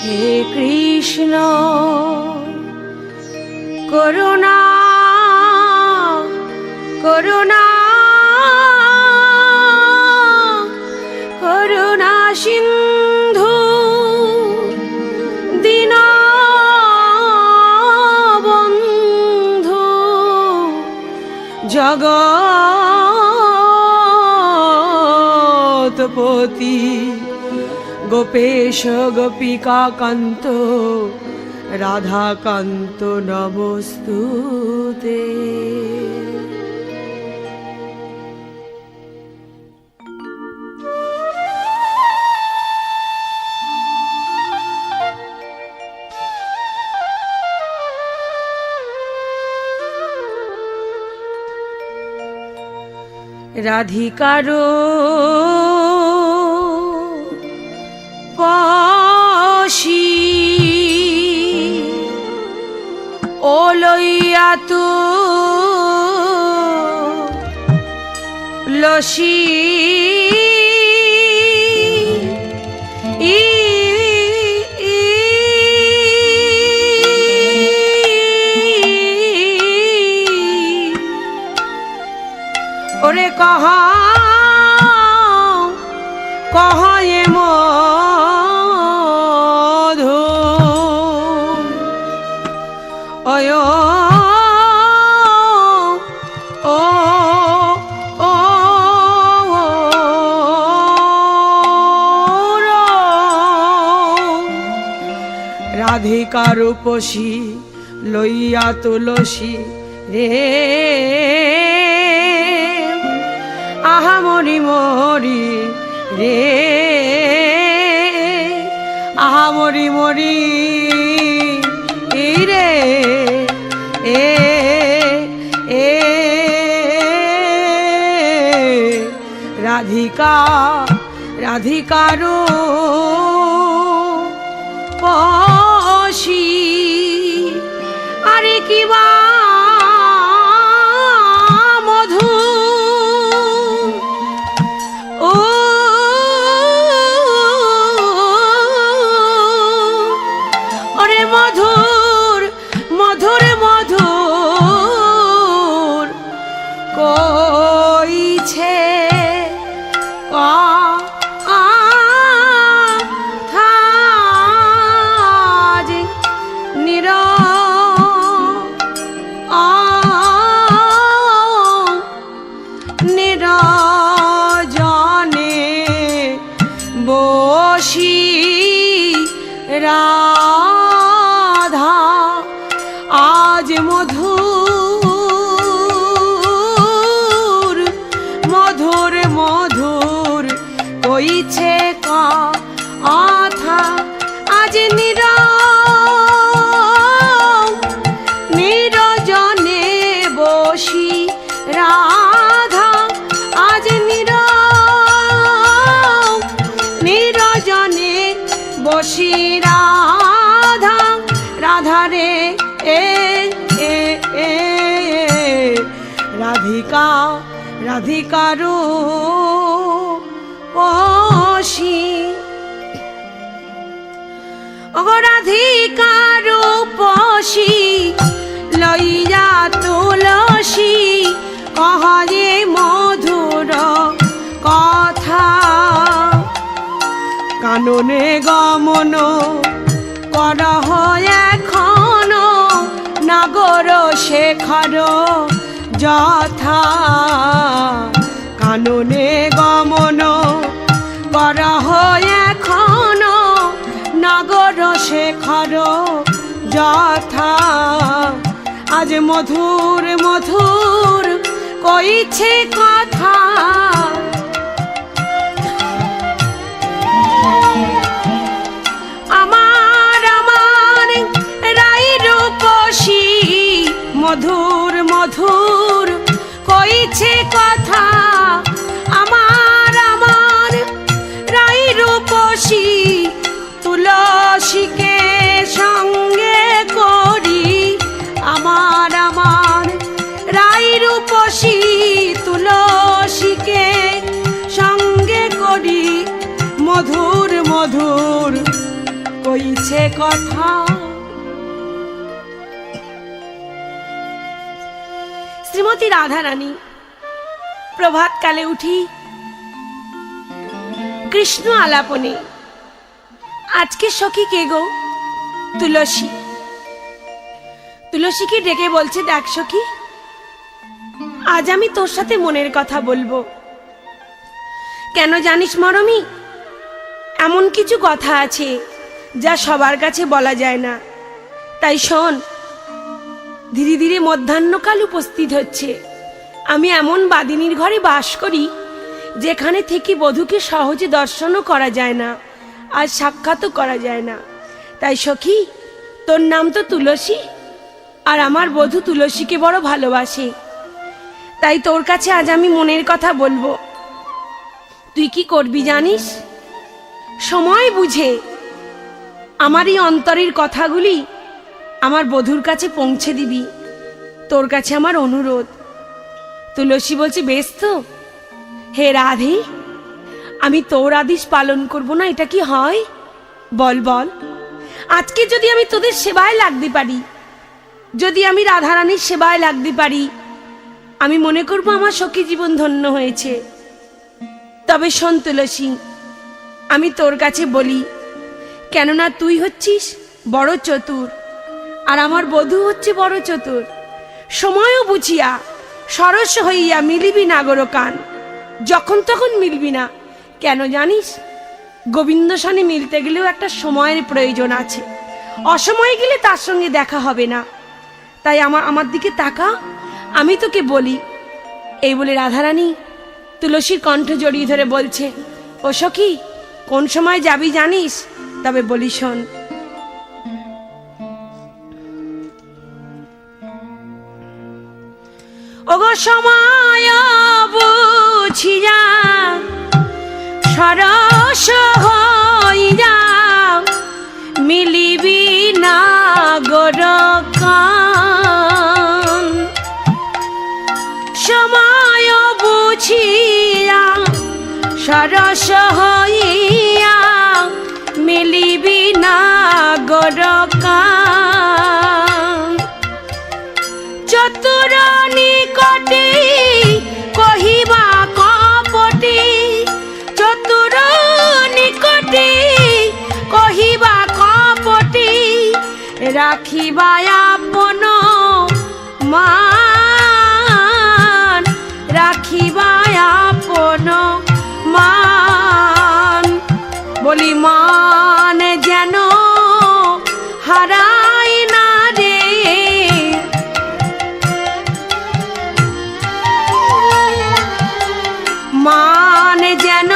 হে কৃষ্ণ করুণা করুণা করুণা সিন্ধু দীনবন্ধু জগৎপতি গোপেশ গোপিকা কান্ত রাধাকান্ত নমস্তুতে। রাধিকারো পশি ও লইয়া তু লসি ওরে কহা কহা এ মধু অয় ও ও রাধিকার উপসী লইয়া তুলসী রে আহা মরি মরি রে আহা মরি মরি রে এ এ রাধিকা রাধিকারো পশি আরে কিবা মধুর মধুর মধুর কইছে নিরজনে বসি রাধা আজ মধুর মধুর মধুর কইছে কথা আজ নিরজনে বসি রাধা আজ নিরজনে বসি রাধা রাধা রে এ এ এ রাধিকা রাধিকারো পশি ও রাধিকারো পশি লইয়া তুলসী কহে মধুর কথা কাননে গমন করহ এখন নাগর শেখর যথা কাননে গমন করহ এখন নাগর শেখর যথা আজ মধুর মধুর কইছে কথা মধুর মধুর কইছে কথা আমার আমার রাই রূপসী তুলসীকে সঙ্গে করি আমার আমার রাই রূপসী তুলসীকে সঙ্গে করি মধুর মধুর কইছে কথা। শ্রীমতী রাধারানী প্রভাতকালে উঠি কৃষ্ণ আলাপনে। আজকে সখী কে গো? তুলসী। তুলসীকে ডেকে বলছে, দেখ সখী, আজ আমি তোর সাথে মনের কথা বলবো। কেন জানিস মরমি, এমন কিছু কথা আছে যা সবার কাছে বলা যায় না। তাই শোন, ধীরে ধীরে মধ্যাহ্নকাল উপস্থিত হচ্ছে। আমি এমন বাদিনীর ঘরে বাস করি যেখানে থেকে বধূকে সহজে দর্শনও করা যায় না, আর সাক্ষাৎও করা যায় না। তাই সখী, তোর নাম তো তুলসী, আর আমার বধূ তুলসীকে বড় ভালোবাসে। তাই তোর কাছে আজ আমি মনের কথা বলবো। তুই কি করবি জানিস? সময় বুঝে আমার এই অন্তরের কথাগুলি আমার বধূর কাছে পৌঁছে দিবি। তোর কাছে আমার অনুরোধ। তুলসী বলছে, বেশ তো। হে রাধে, আমি তোর আদেশ পালন করব না, এটা কি হয়? বল বল। আজকে যদি আমি তোদের সেবায় লাগতে পারি, যদি আমি রাধারানীর সেবায় লাগতে পারি, আমি মনে করব আমার সখী জীবন ধন্য হয়েছে। তবে শোন তুলসী, আমি তোর কাছে বলি, কেননা তুই হচ্ছিস বড় চতুর, আর আমার বধূ হচ্ছে বড় চতুর। সময়ও বুঝিয়া সরস হইয়া মিলিবি না গোরকান, যখন তখন মিলবি না। কেন জানিস? গোবিন্দ সনে মিলতে গেলেও একটা সময়ের প্রয়োজন আছে। অসময়ে গেলে তার সঙ্গে দেখা হবে না। তাই আমার দিকে তাকা, আমি তোকে বলি। এই বলে রাধারানী তুলসীর কণ্ঠ জড়িয়ে ধরে বলছে, ও সখী, কোন সময় যাবি জানিস? তবে বলি শোন। ওগো সময় বুঝিয়া সরস হইয়া মিলিবি না গোরকান। সময় বুঝিয়া সরস হইয়া মিলিবি না গোরকান। চতুর নিকটে কহিবা কপটে, চতুর নিকটে কহিবা কপটে, রাখিবা আপন মান, রাখিবা আপন মান। বলি মান যেন হারাই না রে, মান যেন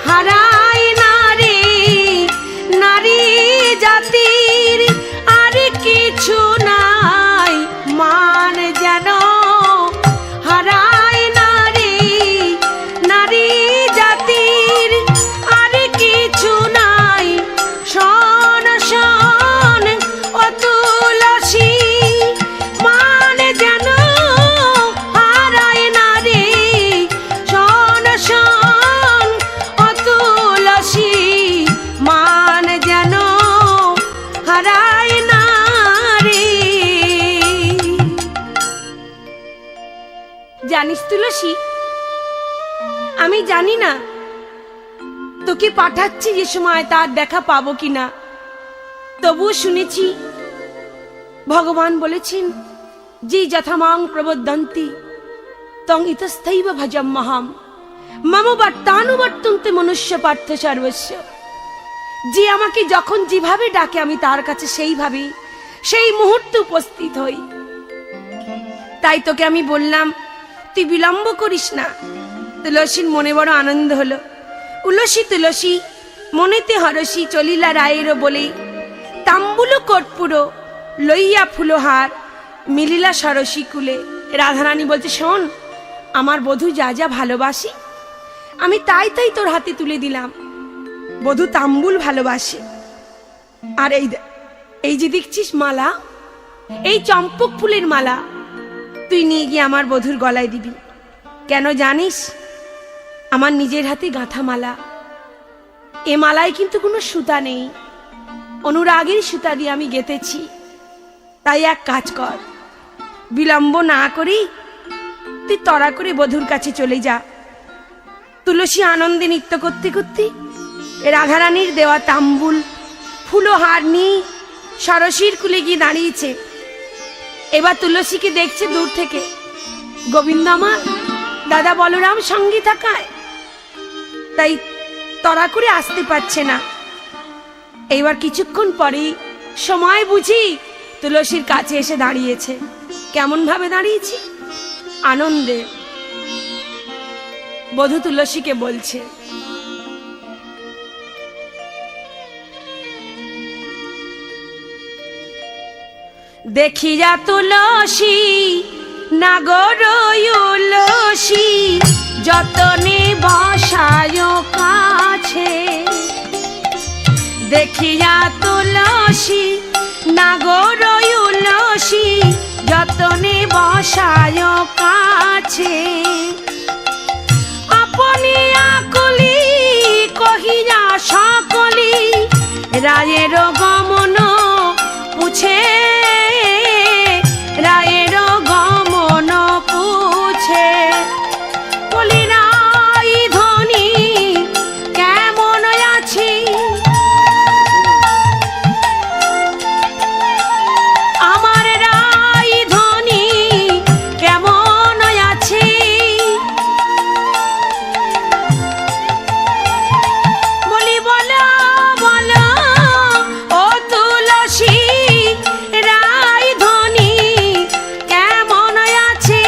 হারাই না রে। নারী জাতির আর কিছু নাই, মান যেন হারাই না রে। নারী জাতির আর কিছু নাই। শোন শোন ও তুলসী, মান যেন হারাই না রে। শোন শোন ও তুলসী, মান যেন হারাই না রে। জানিস তুলসী, আমি জানি না তোকে পাঠাচ্ছি যে সময় তার দেখা পাবো কিনা, তবুও শুনেছি ভগবান বলেছেন, যে যথামাং প্রবদন্তি তং ইতস্থৈব ভজম মহাম মম বর্তানুবর্তন্তে মনুষ্য পার্থ সর্বস্ব। যে আমাকে যখন যেভাবে ডাকে আমি তার কাছে সেইভাবে সেই মুহূর্তে উপস্থিত হই। তাই তোকে আমি বললাম, তুই বিলম্ব করিস না। তুলসীর মনে বড় আনন্দ হলো। উলসী তুলসী মনেতে হরসী চলিলা রায়েরও বলে, তাম্বুল কর্পূর লইয়া ফুলহার মিলিলা সরসী কুলে। রাধারানী বলছে, শোন, আমার বধূ যা যা ভালোবাসি আমি তাই তাই তোর হাতে তুলে দিলাম। বধূ তাম্বুল ভালোবাসে। আর এই যে দেখছিস মালা, এই চম্পক ফুলের মালা তুই নিয়ে গিয়ে আমার বধূর গলায় দিবি। কেন জানিস? আমার নিজের হাতে গাঁথা মালা। এ মালায় কিন্তু কোনো সুতা নেই, অনুরাগের সুতা দিয়ে আমি গেঁথেছি। তাই এক কাজ কর, বিলম্ব না করি তুই তড়া করে বধূর কাছে চলে যা। তুলসী আনন্দে নৃত্য করতে করতে রাধারানীর দেওয়া তাম্বুল ফুলহার নিয়ে সরসীর কুলে গিয়ে দাঁড়িয়েছে। এবার তুলসীকে দেখছে দূর থেকে। গোবিন্দ আমার দাদা বলরাম সঙ্গে থাকায় তাই তড়া করে আসতে পারছে না। এইবার কিছুক্ষণ পরেই সময় বুঝি তুলসীর কাছে এসে দাঁড়িয়েছে। কেমন ভাবে দাঁড়িয়েছি? আনন্দে। বধূ তুলসীকে বলছে, দেখিয়া তুলসী নাগর উলসী যতনে বসায় কাছে। দেখিয়া তুলসী নাগর উলসী যতনে বসায় কাছে। আপনি আকুলি কহিয়া সকলি রায়ের গমন পুছে। রায়ের গমন পুছে। বলি রাই ধনী কেমন আছি? আমার রাই ধনী কেমন আছি? বলি বলো বলো ও তুলসী রাই ধনী কেমন আছি?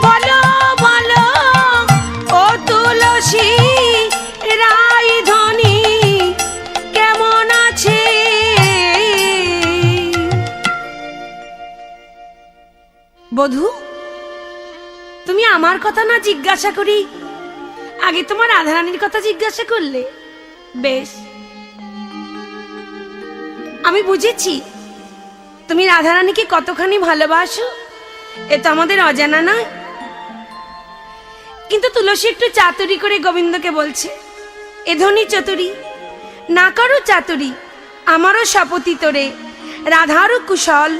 বলো বলো ও তুলসী রাই ধনী কেমন আছে? বধূ, তুমি আমার কথা না জিজ্ঞাসা করি আগে তোমার রাধারানীর কথা জিজ্ঞাসা করলে। বেশ, আমি বুঝেছি তুমি রাধারানীকে কতখানি ভালোবাসো, এ তো আমাদের অজানা নয়। কিন্তু তুলসী একটু চাতুরি করে গোবিন্দকে বলছে, এ ধনী চতুরি না করো চাতুরি, আমারও শপথি তোরে রাধারও কুশল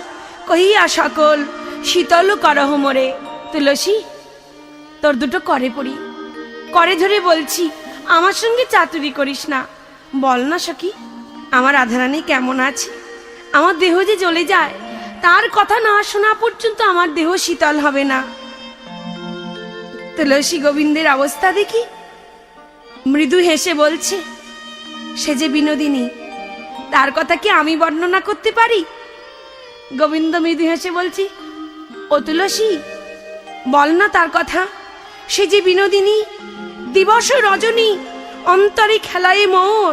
কহিয়া সকল শীতল করহ মোরে। তুলসী, তোর দুটো করে পড়ি, করে ধরে বলছি আমার সঙ্গে চাতুরি করিস না। বল না সখী, আমার রাধারানী কেমন আছে? আমার দেহ যে জ্বলে যায়, তার কথা না শোনা পর্যন্ত আমার দেহ শীতল হবে না। তুলসী গোবিন্দের অবস্থা দেখি মৃদু হেসে বলছে, সে যে বিনোদিনী, তার কথা কি আমি বর্ণনা করতে পারি? গোবিন্দ মৃদু হেসে বলছি, ও তুলসী বল না তার কথা। সে যে বিনোদিনী, দিবস রজনী অন্তরে খেলায় মোর,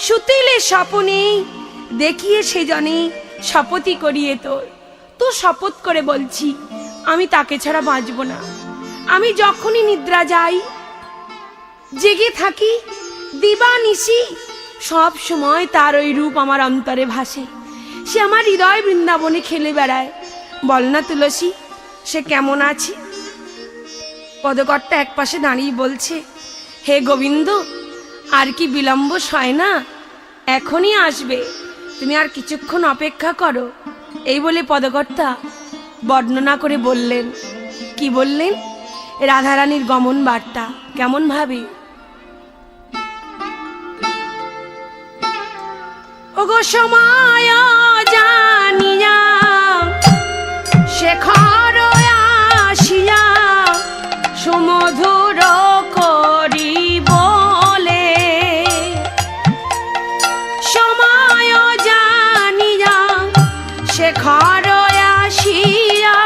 সুতিলে স্বপনে দেখিয়ে সে জনে শপথি করিয়ে তোর। তো শপথ করে বলছি আমি তাকে ছাড়া বাঁচব না। আমি যখনই নিদ্রা যাই, জেগে থাকি, দিবা নিশি সব সময় তার ওই রূপ আমার অন্তরে ভাসে। সে আমার হৃদয় বৃন্দাবনে খেলে বেড়ায়। বল না তুলসী, সে কেমন আছে? পদকর্তা এক পাশে দাঁড়িয়ে বলছে, হে গোবিন্দ, আর কি বিলম্ব সয় না? এখনই আসবে, তুমি আর কিছুক্ষণ অপেক্ষা করো। এই বলে পদকর্তা বর্ণনা করে বললেন। কি বললেন? রাধারানীর গমন বার্তা। কেমন ভাবে? ওগো সময় জানিয়া শেখর আসিয়া সুমধুর করি বলে। সময় জানিয়া শেখর আসিয়া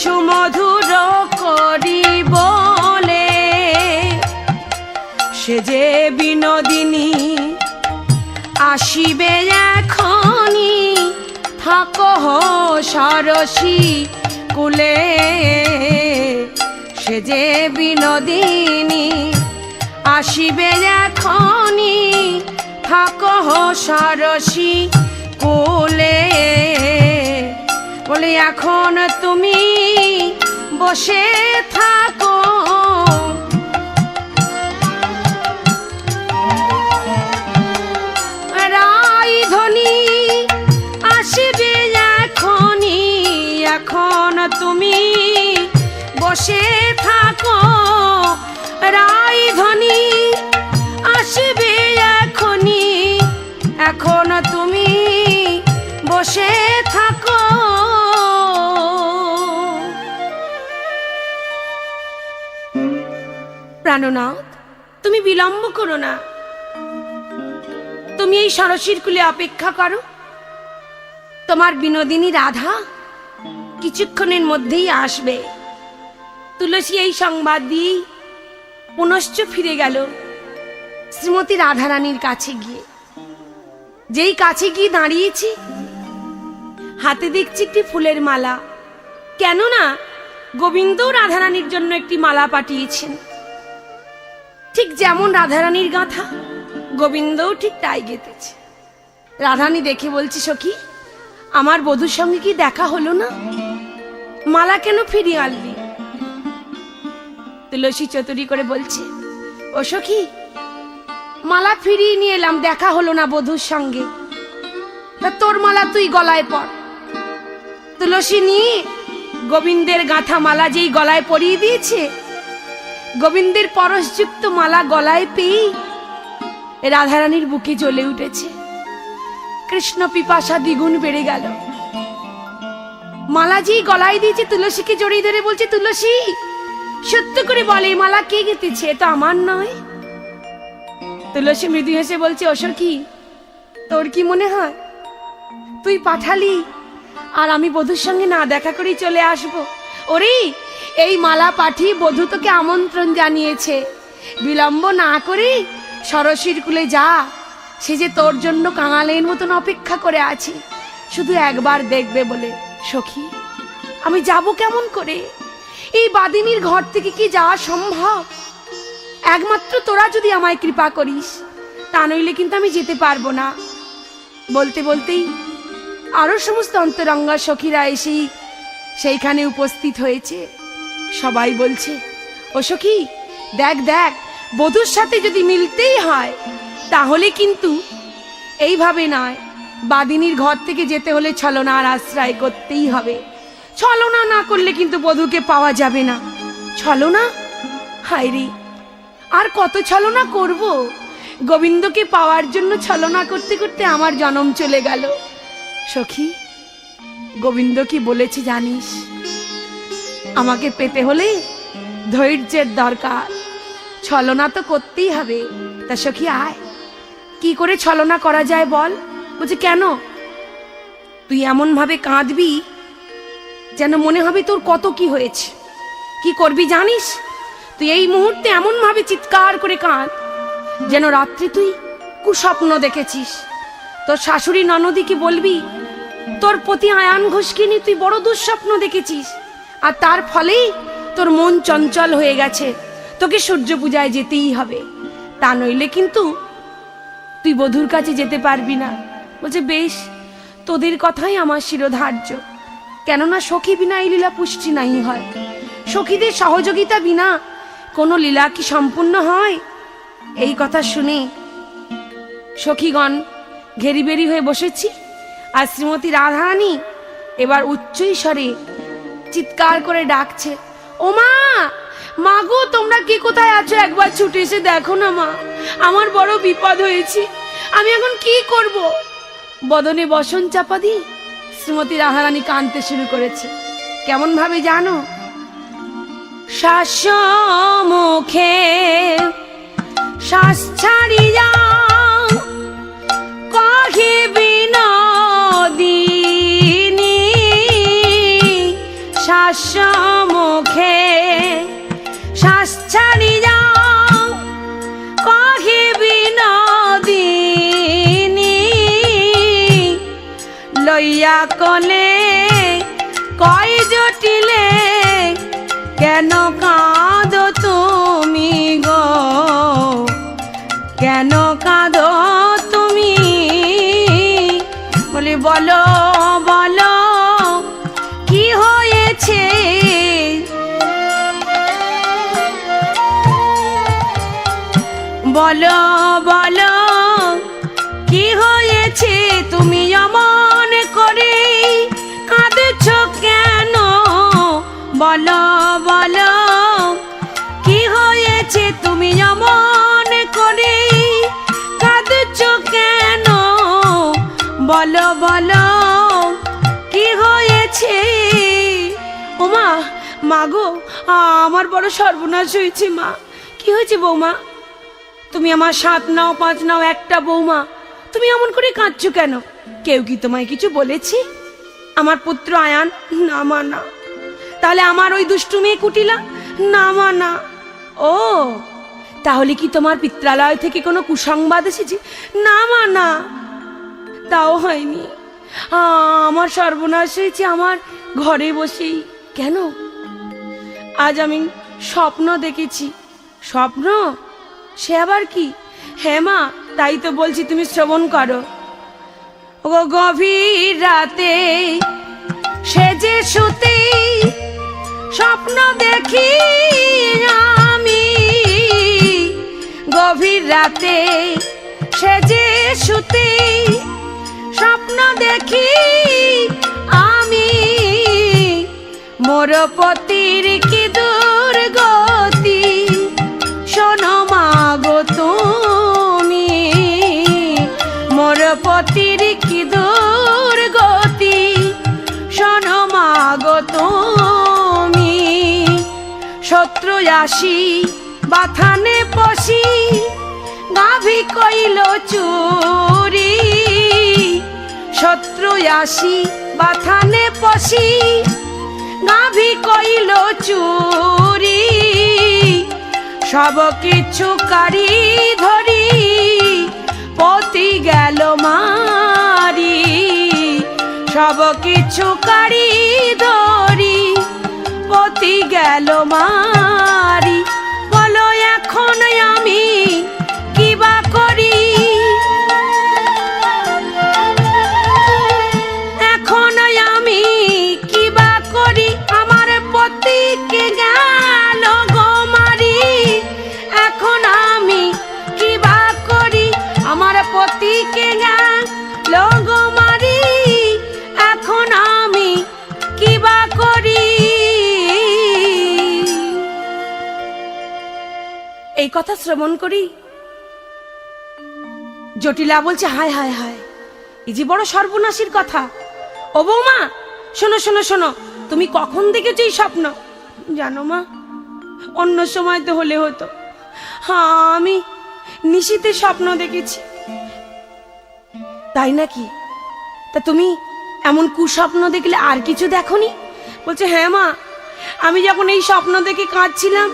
সুমধুর করি বলে। সে যে বিনোদিনী আসিবে এখনি, থাকো সরসী কুলে। সে যে বিনোদিনী আসিবে এখনি, থাকো সরসী কুলে। বলে এখন তুমি বসে থাকো, রাই রাই ধ্বনি আসবে এখনি, এখন তুমি বসে থাকো। প্রাণনাথ, তুমি বিলম্ব করো না, তুমি এই ষড়শীর কুলে অপেক্ষা করো। তোমার বিনোদিনী রাধা কিছুক্ষণের মধ্যেই আসবে। তুলসী এই সংবাদ দিয়েই পুনশ্চ ফিরে গেল শ্রীমতী রাধারানীর কাছে গিয়ে। যেই কাছে গিয়ে দাঁড়িয়েছি, হাতে দেখছি একটি ফুলের মালা। কেননা গোবিন্দ রাধারানীর জন্য একটি মালা পাঠিয়েছেন। ঠিক যেমন রাধারানীর গাথা, গোবিন্দও ঠিক তাই গেতেছে। রাধারানী দেখে বলছে, সখী, আমার বধূর সঙ্গে কি দেখা হলো না? মালা কেন ফিরিয়ে আনলি? তুলসী চতুরি করে বলছে, ও সখী, মালা ফিরিয়ে নিয়ে এলাম, দেখা হলো না বধূর সঙ্গে। তা তোর মালা তুই গলায় পর। তুলসী নিয়ে গোবিন্দের গাঁথা মালা যেই গলায় পরিয়ে দিয়েছে, গোবিন্দের পরশযুক্ত মালা গলায় পেয়ে রাধারানীর বুকে জ্বলে উঠেছে। কৃষ্ণ পিপাসা দ্বিগুণ বেড়ে গেল। মালা যেই গলায় দিয়েছে, তুলসীকে জড়িয়ে ধরে বলছে, তুলসী, সত্য করে বলে এই মালা কে গেঁথেছে? এটা আমার নয়। তুলসী মৃদু হেসে বলছে, ও সখী, তোর কি মনে হয় তুই পাঠালি আর আমি বধূর সঙ্গে না দেখা করেই চলে আসব? ওরে, এই মালা পাঠিয়ে বধূ তোকে আমন্ত্রণ জানিয়েছে। বিলম্ব না করে ষড়শীর কুলে যা, সে যে তোর জন্য কাঙালের মতন অপেক্ষা করে আছে, শুধু একবার দেখবে বলে। সখী, আমি যাব কেমন করে? এই বাদিনীর ঘর থেকে কি যাওয়া সম্ভব? একমাত্র তোরা যদি আমায় কৃপা করিস, তা নইলে কিন্তু আমি যেতে পারবো না। বলতে বলতেই আরো সমস্ত অন্তরঙ্গা সখীরা এসেই সেইখানে উপস্থিত হয়েছে। সবাই বলছে, ও সখী, দেখ দেখ, বধূর সাথে যদি মিলতেই হয় তাহলে কিন্তু এইভাবে নয়, বাদিনীর ঘর থেকে যেতে হলে ছলনার আশ্রয় করতেই হবে। ছলনা না করলে কিন্তু বধূকে পাওয়া যাবে না। ছলনা? হায় রে, আর কত ছলনা করব? গোবিন্দকে পাওয়ার জন্য ছলনা করতে করতে আমার জন্ম চলে গেল। সখী, গোবিন্দ কি বলেছে জানিস? আমাকে পেতে হলে ধৈর্যের দরকার, ছলনা তো করতেই হবে। তা সখী, আয়, কি করে ছলনা করা যায় বল? বলছে, কেন? তুই এমন ভাবে কাঁদবি যেন মনে হবে তোর কত কি হয়েছে। কি করবি জানিস? তুই এই মুহূর্তে এমন ভাবে চিৎকার করে কাঁদ যেন রাত্রে তুই কুস্বপ্ন দেখেছিস। তোর শাশুড়ি ননদীকে বলবি তোর প্রতি আয়ান ঘোষকে নিয়ে তুই বড় দুঃস্বপ্ন দেখেছিস, আর তার ফলেই তোর মন চঞ্চল হয়ে গেছে। তোকে সূর্য পূজায় যেতেই হবে, তা নইলে কিন্তু তুই বধূর কাছে যেতে পারবি না। বলছে, বেশ, তোদের কথাই আমার শিরোধার্য। কেননা সখী বিনা এই লীলা পুষ্টি নাই হয়। সখীদের সহযোগিতা বিনা কোনো লীলা কি সম্পূর্ণ হয়? এই কথা শুনে সখীগণ ঘেরিবেরি হয়ে বসেছি। আর শ্রীমতী রাধারানী এবার উচ্চ স্বরে চিৎকার করে ডাকছে, ও মা, মা গো, তোমরা কে কোথায় আছো? একবার ছুটে এসে দেখো না মা, আমার বড় বিপদ হয়েছে, আমি এখন কি করব? বদনে বসন চাপা দি শ্রীমতী রাধারানী কাঁদতে শুরু করেছে। কেমন ভাবে জানো? শ্বাস মুখে শ্বাস ছাড়িয়া কহে বিনোদিনী, শ্বাস মুখে শ্বাস ছাড়িয়া কহে বিনোদিনী, লইয়া কলে কয় জটিলে কেন কাঁদো তুমি গো, কেন কাঁদো তুমি? বলে, বলো বলো কি হয়েছে? বলো বলো কি হয়েছে? তুমি অমন করে কাঁদছো কেন? বলো বলো কি হয়েছে? বলো বলো কি হয়েছে? ওমা, মা গো, আমার বড় সর্বনাশ হয়েছে মা। কি হয়েছে বৌমা? তুমি আমার 7 নাও 5 নাও একটা বৌমা, তুমি এমন করে কাঁদছো কেন? কেউ কি তোমায় কিছু বলেছে? আমার পুত্র আয়ান? না মা না। তাহলে আমার ওই দুষ্টু মেয়ে কুটিলা? না মা না। ও, তাহলে কি তোমার পিত্রালয় থেকে কোনো কুসংবাদ এসেছে? না মা না, তাও হয়নি। আমার সর্বনাশ হয়েছে আমার ঘরে বসেই। কেন? আজ আমি স্বপ্ন দেখেছি। স্বপ্ন? সে আবার কি? হ্যাঁ মা, তাই তো বলছি, তুমি শ্রবণ করো। ও গভীর রাতে সেজে শুতে স্বপ্ন দেখি আমি, গভীর রাতে সেজে শুতে স্বপ্ন দেখি আমি, মোর পতির কি দুর্গতি শোনো মা গো তুমি, মোর পতির কি দুর্গতি শোনো মা গো তুমি। শত্রু আসি বাথানে পশি গাভী কইল চুরি, শত্রু আসি বাথানে পশি গাভী কইল চুরি, সব কিছু কারি ধরি পতি গেল মারি, সব কিছু কারি ধরি পতি গেল মারি। বলো এখন আমি কি বা করি? এখন আমি কি বা করি? আমার পতিকে গেল গো মারি, এখন আমি কি বা করি? আমার পতিকে গেল গো মারি, এখন আমি কি বা করি? এই কথা শ্রবণ করি জটিলা বলছে, হায় হায় হায়, এই যে বড় সর্বনাশীর কথা। ও বৌমা, শোনো শোনো শোনো, তুমি কখন দেখেছো এই স্বপ্ন? জানো মা, অন্য সময় তো হলে হতো, হ্যাঁ আমি নিশীতে স্বপ্ন দেখেছি। তাই নাকি? তা তুমি এমন কুস্বপ্ন দেখলে আর কিছু দেখোনি? বলছে, হ্যাঁ মা, আমি যখন এই স্বপ্ন দেখে কাঁদছিলাম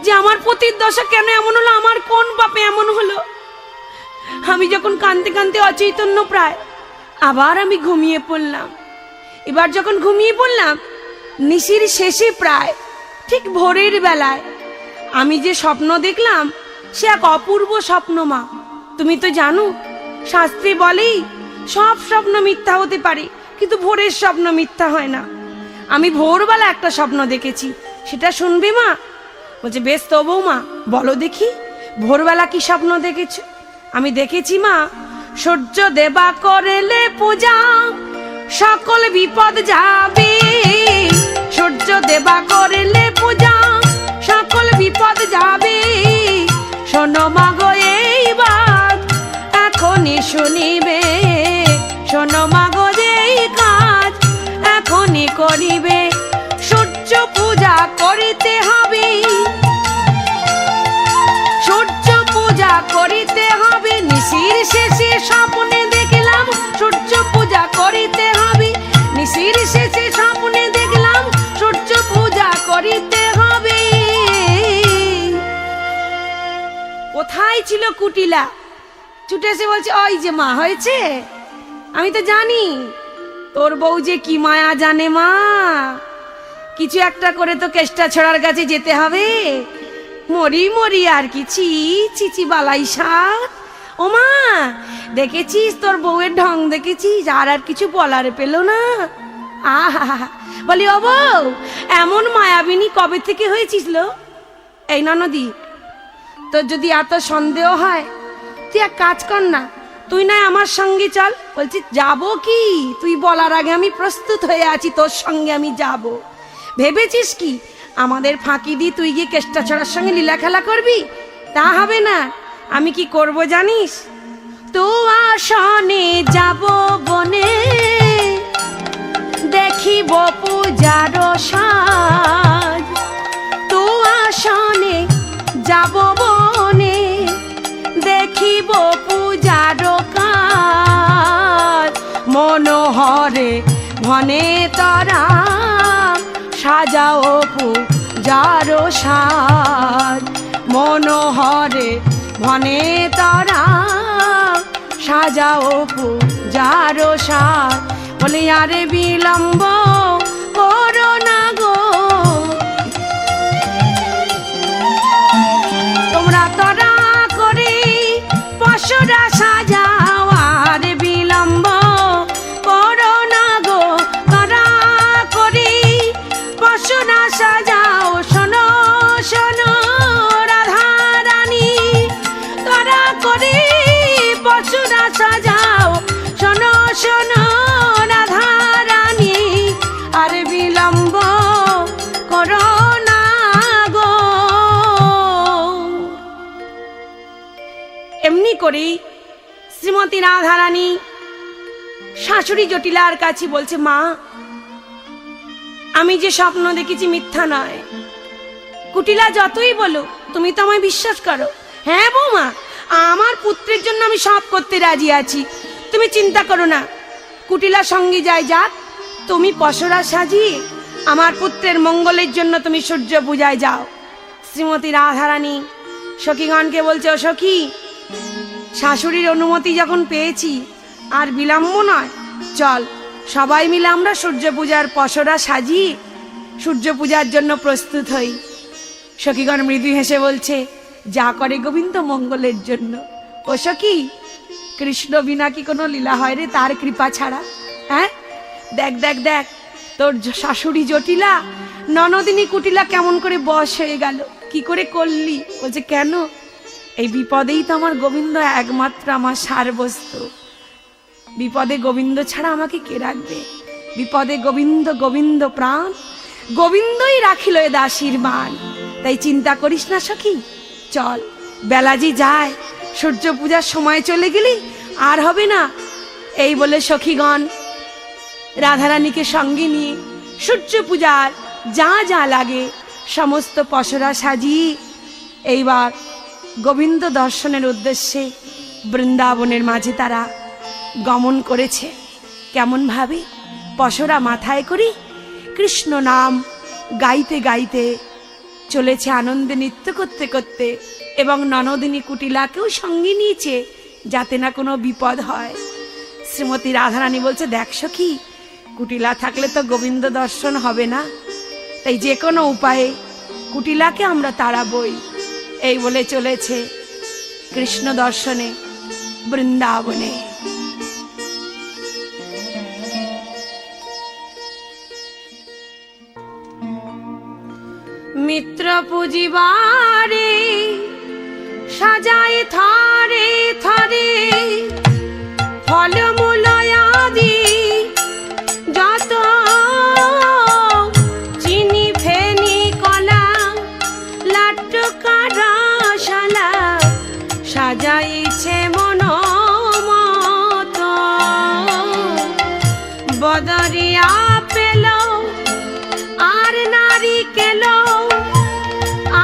যে আমার পতির দশা কেন এমন হলো, আমার কোন পাপে এমন হলো, আমি যখন কাঁদতে কাঁদতে অচৈতন্য প্রায়, আবার আমি ঘুমিয়ে পড়লাম। এবার যখন ঘুমিয়ে পড়লাম, নিশির শেষে প্রায় ঠিক ভোরের বেলায় আমি যে স্বপ্ন দেখলাম সে এক অপূর্ব স্বপ্ন মা। তুমি তো জানো, শাস্ত্রে বলেই সব স্বপ্ন মিথ্যা হতে পারে, কিন্তু ভোরের স্বপ্ন মিথ্যা হয় না। আমি ভোরবেলা একটা স্বপ্ন দেখেছি, সেটা শুনবে মা? বলছে, বেশ তো বৌমা, বলো দেখি ভোরবেলা কি স্বপ্ন দেখেছ? আমি দেখেছি মা, সূর্য দেবা করলে পূজা সকল বিপদ যাবে, সূর্য দেবা করলে পূজা সকল বিপদ যাবে। শোনো মা গো এইবার এখনই শুনিবে, শোনো মা গো এই কাজ এখনই করিবে, সূর্য পূজা করিতে হবে, সূর্য পূজা করিতে হবে। নিশির শেষে স্বপ্নে দেখলাম সূর্য পূজা করিতে হবে, নিশির শেষে স্বপ্নে দেখলাম সূর্য পূজা করিতে হবে। কোথায় ছিল কুটিলা? ছুটে এসে বলছে, ওই যে মা, হয়েছে? আমি তো জানি তোর বউ যে কি মায়া জানে মা, কিছু একটা করে তো কেষ্টা ছড়ার কাছে যেতে হবে। মরি মরি আর কি, ছি চিচি বালাই সাত। ও মা, দেখেছিস তোর বউয়ের ঢং দেখেছিস? আর কিছু বলার পেল না। আহা, বলি ও বউ, এমন মায়াবিনী কবে থেকে হয়েছিস লো? এই ননদি, তোর যদি এত সন্দেহ হয় তুই এক কাজ কর না, তুই না আমার সঙ্গে চল। বলছি, যাবো কি? তুই বলার আগে আমি প্রস্তুত হয়ে আছি, তোর সঙ্গে আমি যাব। ভেবেছিস কি আমাদের ফাঁকি দি তুই গিয়ে কেষ্টা ছড়ার সঙ্গে লীলা খেলা করবি? তা হবে না। আমি কি করব জানিস? তো আসনে যাব বনে, দেখিব পূজার সাজ। তো আসনে যাব বনে, দেখিব পূজার কাজ। মনোহরে ভনে তরা সাজাও পূজার সাজ। মনোহরে ভনে তরা সাজাও পূজার সাজ। বলে আরে বিলম্ব করো না গো, তোমরা তরা করে পশুরা সাজাও। আর বিলম্ব করো না গো, তরা করে পশুরা সাজাও। শোনো শোনো রাধা রানী, তরা করে পশুরা সাজাও। শোনো শোনো রাধা রানী, আর বিলম্ব করো না গো। এমনি করেই শ্রীমতী রাধা রানী শাশুড়ি জটিলার কাছে বলছে, মা আমি যে স্বপ্ন দেখেছি মিথ্যা নয়। কুটিলা যতই বলো তুমি তো আমায় বিশ্বাস করো। হ্যাঁ বৌমা, আমার পুত্রের জন্য আমি সব করতে রাজি আছি, তুমি চিন্তা করো না। কুটিলা সঙ্গে যায় যাক, তুমি পসরা সাজিয়ে আমার পুত্রের মঙ্গলের জন্য তুমি সূর্য পূজায় যাও। শ্রীমতী রাধারানী সখীগণকে বলছে, ও সখী, শাশুড়ির অনুমতি যখন পেয়েছি আর বিলম্ব নয়, চল সবাই মিলে আমরা সূর্য পূজার পসরা সাজিয়ে সূর্য পূজার জন্য প্রস্তুত হই। সখীগণ মৃদু হেসে বলছে, যা করে গোবিন্দ মঙ্গলের জন্য। ও সখী, কৃষ্ণ বিনা কি কোনো লীলা হয় রে, তার কৃপা ছাড়া? হ্যাঁ, দেখ দেখ দেখ, তোর শাশুড়ি জটিলা ননদিনী কুটিলা কেমন করে বশ হয়ে গেল, কি করে করলি? বলছে, কেন? এই বিপদেই তো আমার গোবিন্দ একমাত্র আমার সারবস্তু। বিপদে গোবিন্দ ছাড়া আমাকে কে রাখবে? বিপদে গোবিন্দ, গোবিন্দ প্রাণ, গোবিন্দই রাখিল এ দাসীর মান। তাই চিন্তা করিস না সখী, চল বেলা যে যায়, সূর্য পূজার সময় চলে গেলি আর হবে না। এই বলে সখীগণ রাধারানীকে সঙ্গে নিয়ে সূর্য পূজার যা যা লাগে সমস্ত পসরা সাজিয়ে এইবার গোবিন্দ দর্শনের উদ্দেশ্যে বৃন্দাবনের মাঝে তারা গমন করেছে। কেমন ভাবে? পসরা মাথায় করে কৃষ্ণ নাম গাইতে গাইতে চলেছে, আনন্দে নৃত্য করতে করতে, এবং ননদিনী কুটিলাকেও সঙ্গে নিয়েছে যাতে না কোনো বিপদ হয়। শ্রীমতী রাধারানী বলছে, দেখ সখী, কুটিলা থাকলে তো গোবিন্দ দর্শন হবে না, তাই যে কোনো উপায়ে কুটিলাকে আমরা তাড়াবই। এই বলে চলেছে কৃষ্ণ দর্শনে বৃন্দাবনে। মিত্র পুজিবারে সাজায় থারে থারে ফলমূল আদি যত, চিনি ফেনি কলা লাট্টু কারশালা সাজাইছে মন মত। বদরিয়া পেল আর নারিকেল,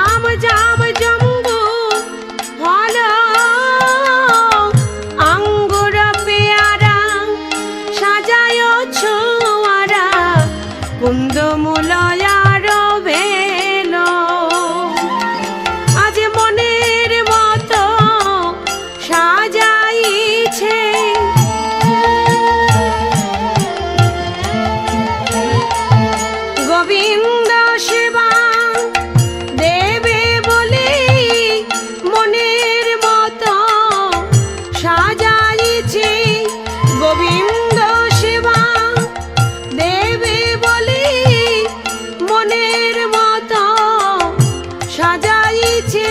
আম জাম জম্বু ফল, আঙ্গুর পেয়ারা সাজায় ছোয়ারা, কুন্দমূল আর বেল। আজ মনের মতো সাজাইছে গোবিন্দ সেবা দেবে বলে, মনের মতো সাজাইছে গোবিন্দ সেবা দেবে বলে, মনের মতো সাজাইছে।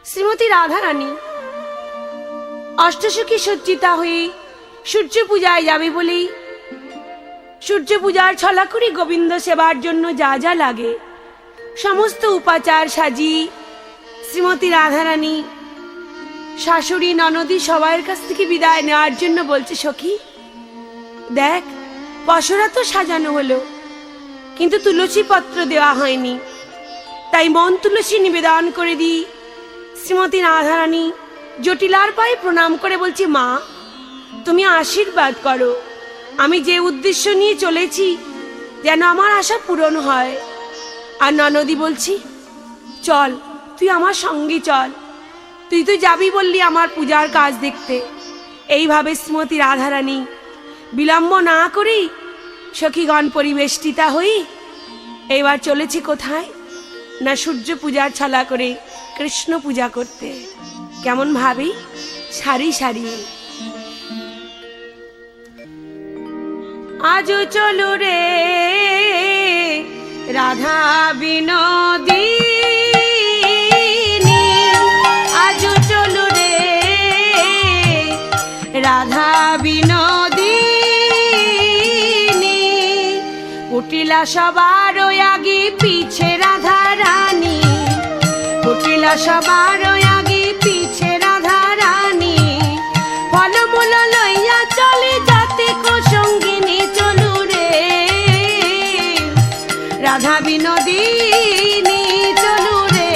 শ্রীমতী রাধারানী অষ্টসখী সজ্জিতা হয়ে সূর্য পূজায় যাবে বলেই সূর্য পূজার ছলা করে গোবিন্দ সেবার জন্য যা যা লাগে সমস্ত উপাচার সাজিয়ে শ্রীমতী রাধারানী শাশুড়ি ননদী সবার কাছ থেকে বিদায় নেওয়ার জন্য বলছে, সখী দেখ, পসরা তো সাজানো হলো, কিন্তু তুলসী পত্র দেওয়া হয়নি, তাই মন তুলসী নিবেদন করে দিই। শ্রীমতী রাধারানী জটিলার পায়ে প্রণাম করে বলছি, মা তুমি আশীর্বাদ করো, আমি যে উদ্দেশ্য নিয়ে চলেছি যেন আমার আশা পূরণ হয়। আর ননদী বলছি, চল তুই আমার সঙ্গে চল, তুই তো যাবি বললি আমার পূজার কাজ দেখতে। এইভাবে শ্রীমতী রাধারানী বিলম্ব না করেই সখীগণ পরিবেষ্টিতা হই এইবার চলেছি কোথায় না সূর্য পূজার ছলা করে কৃষ্ণ পূজা করতে। কেমন ভাবি, সারি সারি। আজ চলো রে রাধা বিনোদিনী, আজ চলো রে রাধা বিনোদিনী, কুটিলা সবার আগে পিছে রাধা রানী, কুটিলা সবার আগে পিছে রাধা রানী, ফলমূল লইয়া চলে যাতে সঙ্গিনী, চলু রে রাধা বিনোদিনী, চলু রে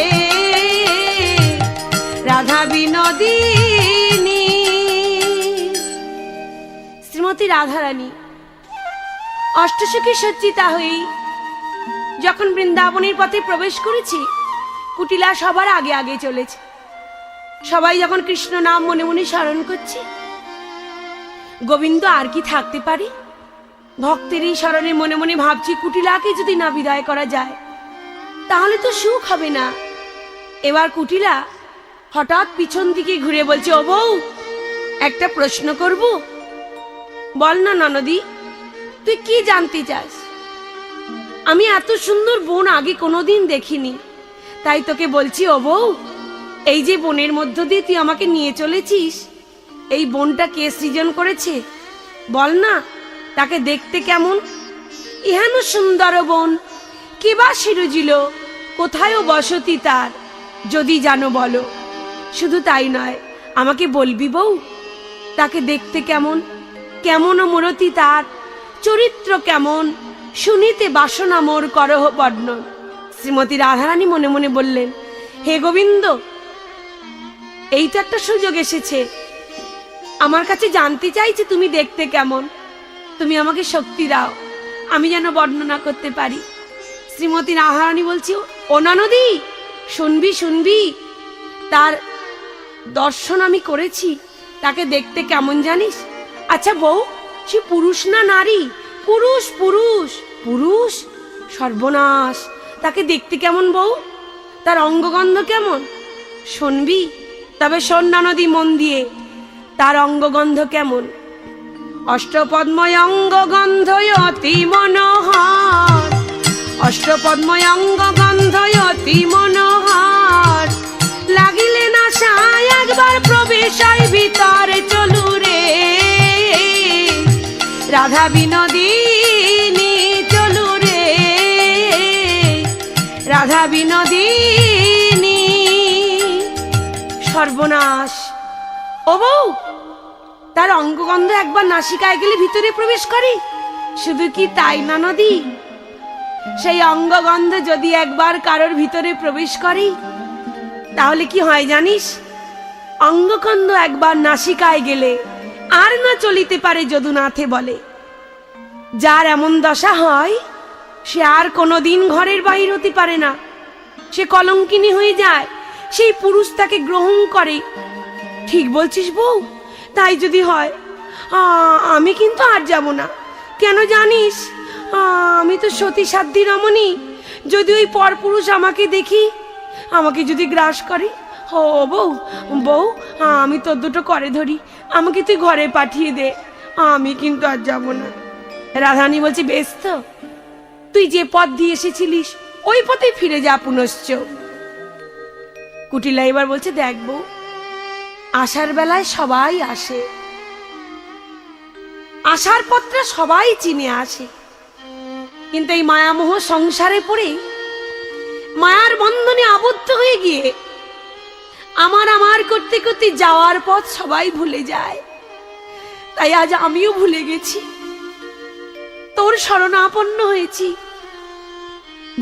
রাধা বিনোদিনী। শ্রীমতী রাধারানী অষ্টসখী সজ্জিতা হই যখন বৃন্দাবনের পথে প্রবেশ করেছি, কুটিলা সবার আগে আগে চলেছে। সবাই যখন কৃষ্ণ নাম মনে মনে স্মরণ করছে, গোবিন্দ আর কি থাকতে পারে? ভক্তেরই স্মরণে মনে মনে ভাবছি, কুটিলাকে যদি না বিদায় করা যায় তাহলে তো সুখ হবে না। এবার কুটিলা হঠাৎ পিছন দিকে ঘুরে বলছে, ও বউ, একটা প্রশ্ন করব? বল না ননদি, তুই কি জানতে চাস? আমি এত সুন্দর বোন আগে কোনোদিন দেখিনি, তাই তোকে বলছি ও বউ, এই যে বনের মধ্য দিয়ে তুই আমাকে নিয়ে চলেছিস, এই বনটা কে সৃজন করেছে বল না? তাকে দেখতে কেমন? ইহান সুন্দর বন কে বা সিরুজিল, কোথায় বসতি তার, যদি জানো বলো। শুধু তাই নয়, আমাকে বলবি বউ, তাকে দেখতে কেমন, কেমন মূরতি তার, চরিত্র কেমন, শুনিতে বাসনা মোর করহ বর্ণন। শ্রীমতী রাধারানী মনে মনে বললেন, হে গোবিন্দ, এই তো একটা সুযোগ এসেছে, আমার কাছে জানতে চাইছে তুমি দেখতে কেমন, তুমি আমাকে শক্তি দাও, আমি যেন বর্ণনা করতে পারি। শ্রীমতী রাধারানী বলছি, ও ননদি, শুনবি শুনবি, তার দর্শন আমি করেছি, তাকে দেখতে কেমন জানিস? আচ্ছা বউ, সে পুরুষ না নারী? পুরুষ পুরুষ পুরুষ। সর্বনাশ, তাকে দেখতে কেমন বউ? তার অঙ্গগন্ধ কেমন? শুনবি? তবে শোন ননদি মন দিয়ে, তার অঙ্গগন্ধ কেমন? অষ্টপদ্ময় অঙ্গগন্ধ অতি মনোহর, অষ্টপদ্ময় অঙ্গগন্ধ অতি মনোহর, লাগিলে না সায় একবার প্রবেশ হয় ভিতরে, চলু রে রাধা বিনোদিনী, চলু রে রাধা বিনোদিনী। সর্বনাশ, ও বউ, তার অঙ্গগন্ধ একবার নাসিকায় গেলে ভিতরে প্রবেশ করে। শুধু কি তাই না নদী, সেই অঙ্গগন্ধ যদি একবার কারোর ভিতরে প্রবেশ করে তাহলে কি হয় জানিস? অঙ্গগন্ধ একবার নাসিকায় গেলে আর না চলিতে পারে যদুনাথে বলে। যার এমন দশা হয় সে আর কোনোদিন ঘরের বাহির হতে পারে না, সে কলঙ্কিনী হয়ে যায়, সেই পুরুষ তাকে গ্রহণ করে। ঠিক বলছিস বউ, তাই যদি হয় আমি কিন্তু আর যাব না। কেন জানিস? আমি তো সতী সাধ্যী রমণী, যদি ওই পরপুরুষ আমাকে দেখি, আমাকে যদি গ্রাস করে, ও বউ বউ, আমি তোর দুটো করে ধরি, আমাকে তুই ঘরে পাঠিয়ে দে, আমি কিন্তু আর যাব না। রাধারানী বলছি, বেশ তো, তুই যে পথ দিয়ে এসেছিলিস ওই পথে ফিরে যা পুনশ্চ। কুটিলা এবার বলছে, দেখ বউ, আসার বেলায় সবাই আসে, আসার পত্রে সবাই চিনে আসে, কিন্তু এই মায়ামোহ সংসারে পড়ে মায়ার বন্ধনে আবদ্ধ হয়ে গিয়ে আমার আমার করতে করতে যাওয়ার পথ সবাই ভুলে যায়। তাই আজ আমিও ভুলে গেছি, তোর শরণাপন্ন হয়েছি।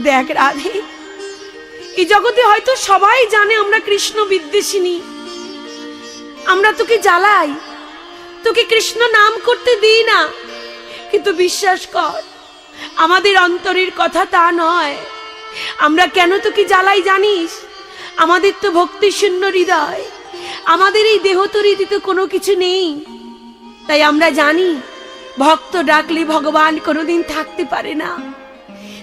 দেখ রাধে, এই জগতে হয়তো সবাই জানে আমরা কৃষ্ণ বিদ্বেষিনী, আমরা তোকে জ্বালাই, তোকে কৃষ্ণ নাম করতে দিই না, কিন্তু বিশ্বাস কর আমাদের অন্তরের কথা তা নয়। আমরা কেন তোকে জ্বালাই জানিস? আমাদের তো ভক্তি শূন্য হৃদয়, আমাদের এই দেহতরিতে কোনো কিছু নেই। তাই আমরা জানি ভক্ত ডাকলে ভগবান কোনোদিন থাকতে পারে না।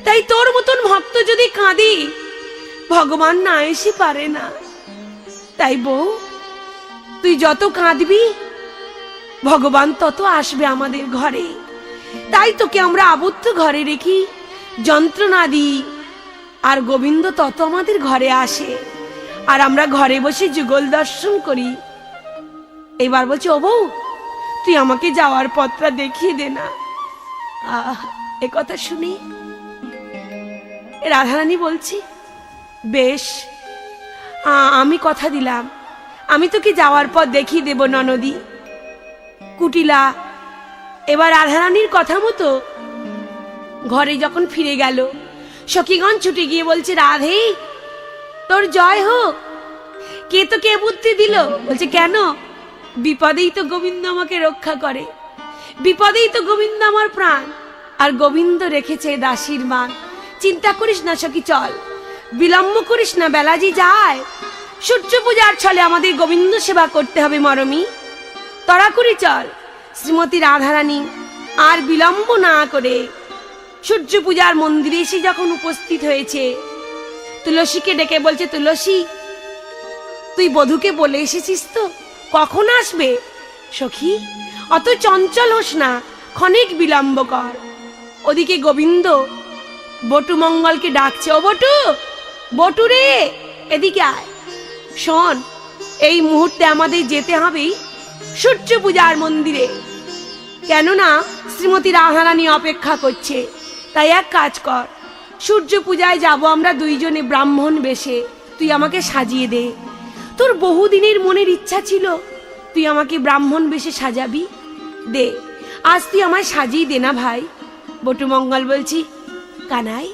তাই তোর মতন ভক্ত যদি কাঁদে, ভগবান না এসে পারে না। তাই বউ, তুই যত কাঁদবি ভগবান তত আসবে আমাদের ঘরে। তাই তোকে আমরা আবদ্ধ ঘরে রেখি, যন্ত্রণা দিই, আর গোবিন্দ তত আমাদের ঘরে আসে, আর আমরা ঘরে বসে যুগল দর্শন করি। এবার বলছি, ও বউ, তুই আমাকে যাওয়ার পথটা দেখিয়ে দে না। এ কথা শুনি রাধারানী বলছি, বেশ, আমি কথা দিলাম, আমি তোকে যাওয়ার পথ দেখিয়ে দেব ননদী। কুটিলা এবার রাধারানীর কথা মতো ঘরে যখন ফিরে গেল, সখীগণ ছুটে গিয়ে বলছে, রাধে তোর জয় হোক। কে তোকে বুদ্ধি দিল? বলছে, কেন? বিপদেই তো গোবিন্দ আমাকে রক্ষা করে, বিপদেই তো গোবিন্দ আমার প্রাণ, আর গোবিন্দ রেখেছে দাসীর মান। চিন্তা করিস না সখী, চল, বিলম্ব করিস না, বেলা যে যায়। সূর্য পূজার ছলে আমাদের গোবিন্দ সেবা করতে হবে মরমি, তড়া করে চল। শ্রীমতী রাধারানী আর বিলম্ব না করে সূর্য পূজার মন্দিরে এসে যখন উপস্থিত হয়েছে, তুলসীকে ডেকে বলছে, তুলসী, তুই বধূকে বলে এসেছিস তো কখন আসবে? সখী, অত চঞ্চল হোস না, ক্ষণিক বিলম্ব কর। ওদিকে গোবিন্দ বটু মঙ্গলকে ডাকছে, ও বটু, বটু রে, এদিকে আয়। শোন, এই মুহূর্তে আমাদের যেতে হবে সূর্য পূজার মন্দিরে, কেননা শ্রীমতী রাধারানী অপেক্ষা করছে। তাই এক কাজ কর, সূর্য পূজায় যাব আমরা দুইজনে ব্রাহ্মণ বেশে, তুই আমাকে সাজিয়ে দে। তোর বহুদিনের মনের ইচ্ছা ছিল তুই আমাকে ব্রাহ্মণ বেশে সাজাবি, দে, আজ তুই আমায় সাজিয়ে দে না ভাই। বটু মঙ্গল বলছি, কানাই,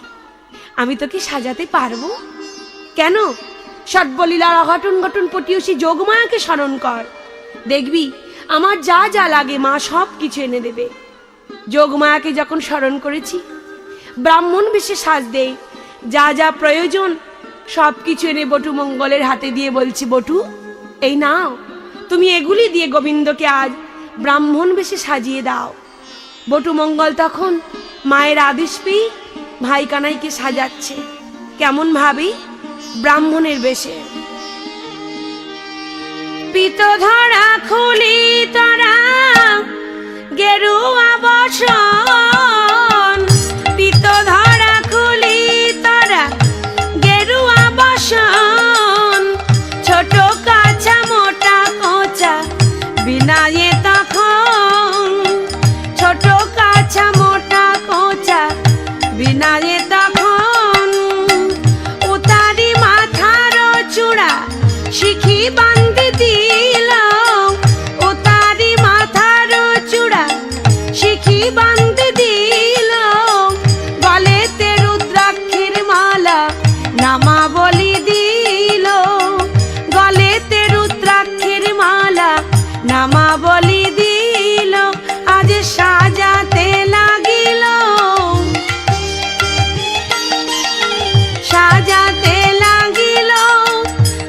আমি তোকে সাজাতে পারবো? কেন? সর্বলীলার অঘটন ঘটন পটিয়সী যোগমায়াকে স্মরণ কর, দেখবি আমার যা যা লাগে মা সব কিছু এনে দেবে। যোগমায়াকে যখন স্মরণ করেছি, ব্রাহ্মণ বেশে সাজ দে, যা যা প্রয়োজন সব কিছু এনে বটু মঙ্গলের হাতে দিয়ে বলছি, বটু, এই নাও, তুমি এগুলি দিয়ে গোবিন্দকে আজ ব্রাহ্মণ বেশে সাজিয়ে দাও। বটু মঙ্গল তখন মায়ের আদেশ পেয়ে ভাই কানাইকে সাজাচ্ছে। কেমন ভাবে? ব্রাহ্মণের বেশে। পিত ধরা খুলি তরা গেরুয়া বসন, পিত ধরা খুলি তরা গেরুয়া বসন, ছোট কাছা মোটা কোচা বিনায়ে তখন, ছোট কাছা মোটা কোচা বিনায়ে তখন, উতারি মাথার চূড়া শিখি বান্ধি দিল, উতারি মাথার চূড়া শিখি বান্ধি দিল, গলেতে রুদ্রাক্ষের মালা নামা বলি দিল, গলেতে রুদ্রাক্ষের মালা নামা বলি দিল, আজ সাজাতে লাগিল, সাজাতে লাগিল,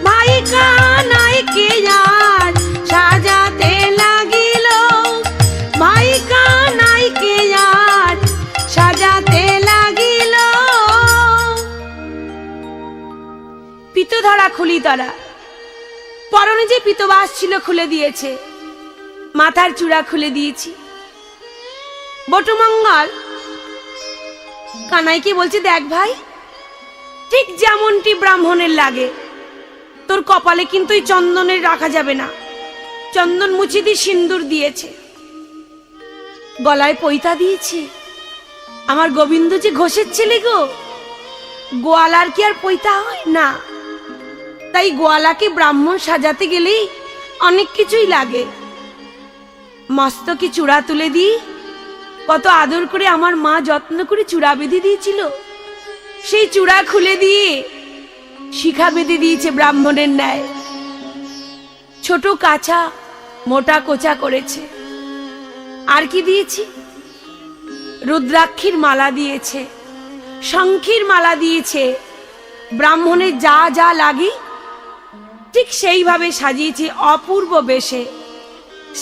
ভাই কানাইকে আজ সাজাতে লাগিল, ভাই কানাইকে আজ সাজাতে লাগিল। পিত ধরা খুলি তরা, পরনে যে পিতবাস ছিল খুলে দিয়েছে, মাথার চূড়া খুলে দিয়েছি। বটুমঙ্গল কানাইকে বলছে, দেখ ভাই, ঠিক যেমনটি ব্রাহ্মণের লাগে, তোর কপালে কিন্তু এই চন্দনের রাখা যাবে না, চন্দন মুছে দিয়ে সিন্দুর দিয়েছে, গলায় পৈতা দিয়েছে। আমার গোবিন্দ যে ঘোষের ছেলে গো, গোয়ালার কি আর পৈতা হয় না? তাই গোয়ালাকে ব্রাহ্মণ সাজাতে গেলেই অনেক কিছুই লাগে। মস্তকে চূড়া তুলে দিই, কত আদর করে আমার মা যত্ন করে চূড়া বেঁধে দিয়েছিল, সেই চূড়া খুলে দিয়ে শিখা বেঁধে দিয়েছে ব্রাহ্মণের ন্যায়। ছোট কাছা মোটা কোচা করেছে। আর কি দিয়েছি? রুদ্রাক্ষীর মালা দিয়েছে, শঙ্খের মালা দিয়েছে। ব্রাহ্মণের যা যা লাগে ঠিক সেইভাবে সাজিয়েছি অপূর্ব বেশে।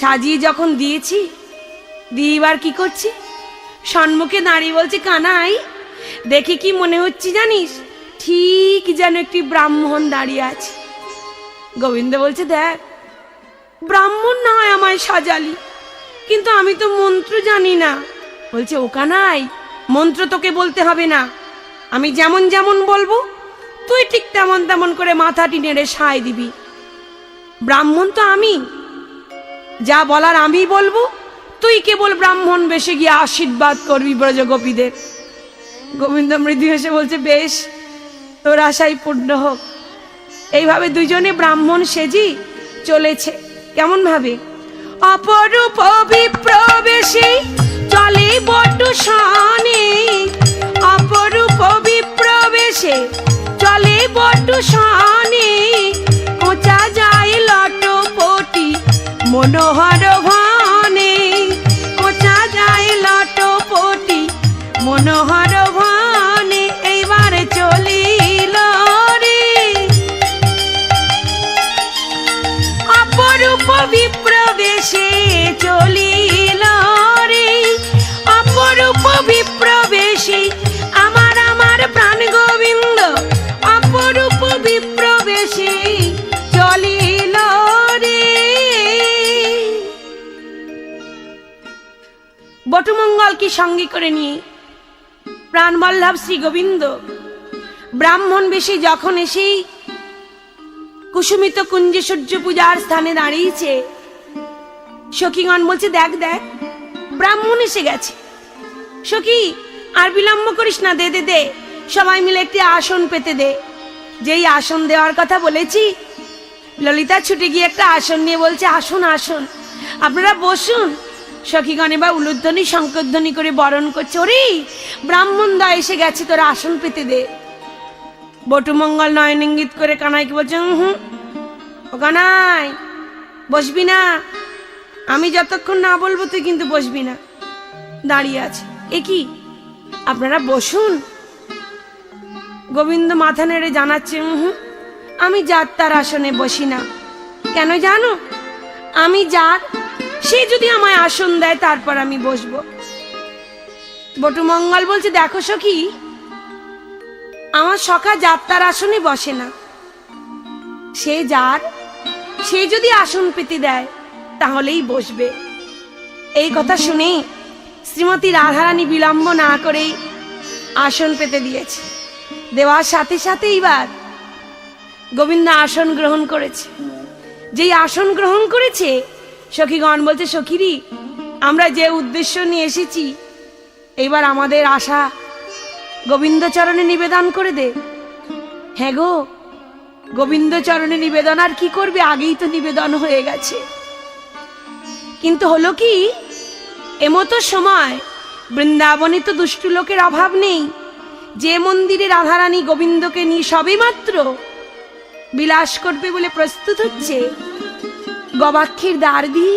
সাজিয়ে যখন দিয়েছি, দিয়ে এবার কি করছি, সম্মুখে দাঁড়িয়ে বলছে, কানাই দেখে কি মনে হচ্ছে জানিস? ঠিক যেন একটি ব্রাহ্মণ দাঁড়িয়ে আছে। গোবিন্দ বলছে, দেখ ব্রাহ্মণ না হয় আমায় সাজালি, কিন্তু আমি তো মন্ত্র জানি না। বলছে, ও কানাই, মন্ত্র তোকে বলতে হবে না, আমি যেমন যেমন বলবো তুই ঠিক তেমন তেমন করে মাথাটি নেড়ে সায় দিবি। ব্রাহ্মণ তো আমি, যা বলার আমি বলবো, তুই কেবল ব্রাহ্মণ বেশে গিয়ে আশীর্বাদ করবি ব্রজগোপীদের। গোবিন্দ মৃদু হেসে বলছে, বেশ, তোর আশাই পূর্ণ হোক। এইভাবে দুজনে ব্রাহ্মণ সেজি চলেছে। কেমন ভাবে? অপরূপ বিপ্রবেশে চলে বটু সনে, অপরূপ বিপ্রবেশে চলে বটু সনে, কোচা যায় লটপটি মনোহর ভানে, কোচা যায় লটপটি মনোহর ভানে। এইবার চলিল রে অপরূপ বিপ্রবেশে চলিল রে, অপরূপ বিপ্রবেশে আমার আমার প্রাণ গোবিন্দ অপরূপ বিপ্রবেশে চলিল রে। বটুমঙ্গলকে সঙ্গে করে নিয়ে প্রাণবল্লভ শ্রী গোবিন্দ ব্রাহ্মণ বেশে যখন এসেই কুসুমিত কুঞ্জে সূর্য পূজার স্থানে দাঁড়িয়েছে, সখীগণ বলছে, দেখ দেখ ব্রাহ্মণ এসে গেছে। সখী, আর বিলম্ব করিস না, দে দে দে, সবাই মিলে একটি আসন পেতে দে। যেই আসন দেওয়ার কথা বলেছি, ললিতা ছুটে গিয়ে একটা আসন নিয়ে বলছে, আসুন আসুন, আপনারা বসুন। সখীগণ এবার উলুধ্বনি শঙ্করধ্বনি করে বরণ করছে, ওরে ব্রাহ্মণ দা এসে গেছে, তোরা আসন পেতে দে। বটুমঙ্গল নয়ন ইঙ্গিত করে কানাইকে বলছে, হুম, ও কানাই বসবি না, আমি যতক্ষণ না বলবো তুই কিন্তু বসবি না। দাঁড়িয়ে আছে, এ কি, আপনারা বসুন। গোবিন্দ মাথা নেড়ে জানাচ্ছে, আমি যাত্রার আসনে বসি না। কেন জানো? আমি যার, সে যদি আমায় আসন দেয় তারপর আমি বসবো। বটুমঙ্গল বলছে, দেখো সখী, আমার সখা যাত্রার আসনে বসে না, সে যার, সে যদি আসন পেতে দেয় তাহলেই বসবে। এই কথা শুনে শ্রীমতী রাধারানী বিলম্ব না করে আসন পেতে দিয়েছে। দেওয়ার সাথে সাথে এবার গোবিন্দ আসন গ্রহণ করেছে। যেই আসন গ্রহণ করেছে, সখীগণ বলছে, সখীরি, আমরা যে উদ্দেশ্য নিয়ে এসেছি, এইবার আমাদের আশা গোবিন্দ চরণে নিবেদন করে দে। হ্যাঁ গো, গোবিন্দ চরণে নিবেদন আর কি করবে, আগেই তো নিবেদন হয়ে গেছে। কিন্তু হলো কি, এমতো সময় বৃন্দাবনে তো দুষ্টু লোকের অভাব নেই। যে মন্দিরে রাধারানী গোবিন্দকে নিয়ে সবে মাত্র বিলাস করবে বলে প্রস্তুত হচ্ছে, গবাক্ষীর দ্বার দিয়ে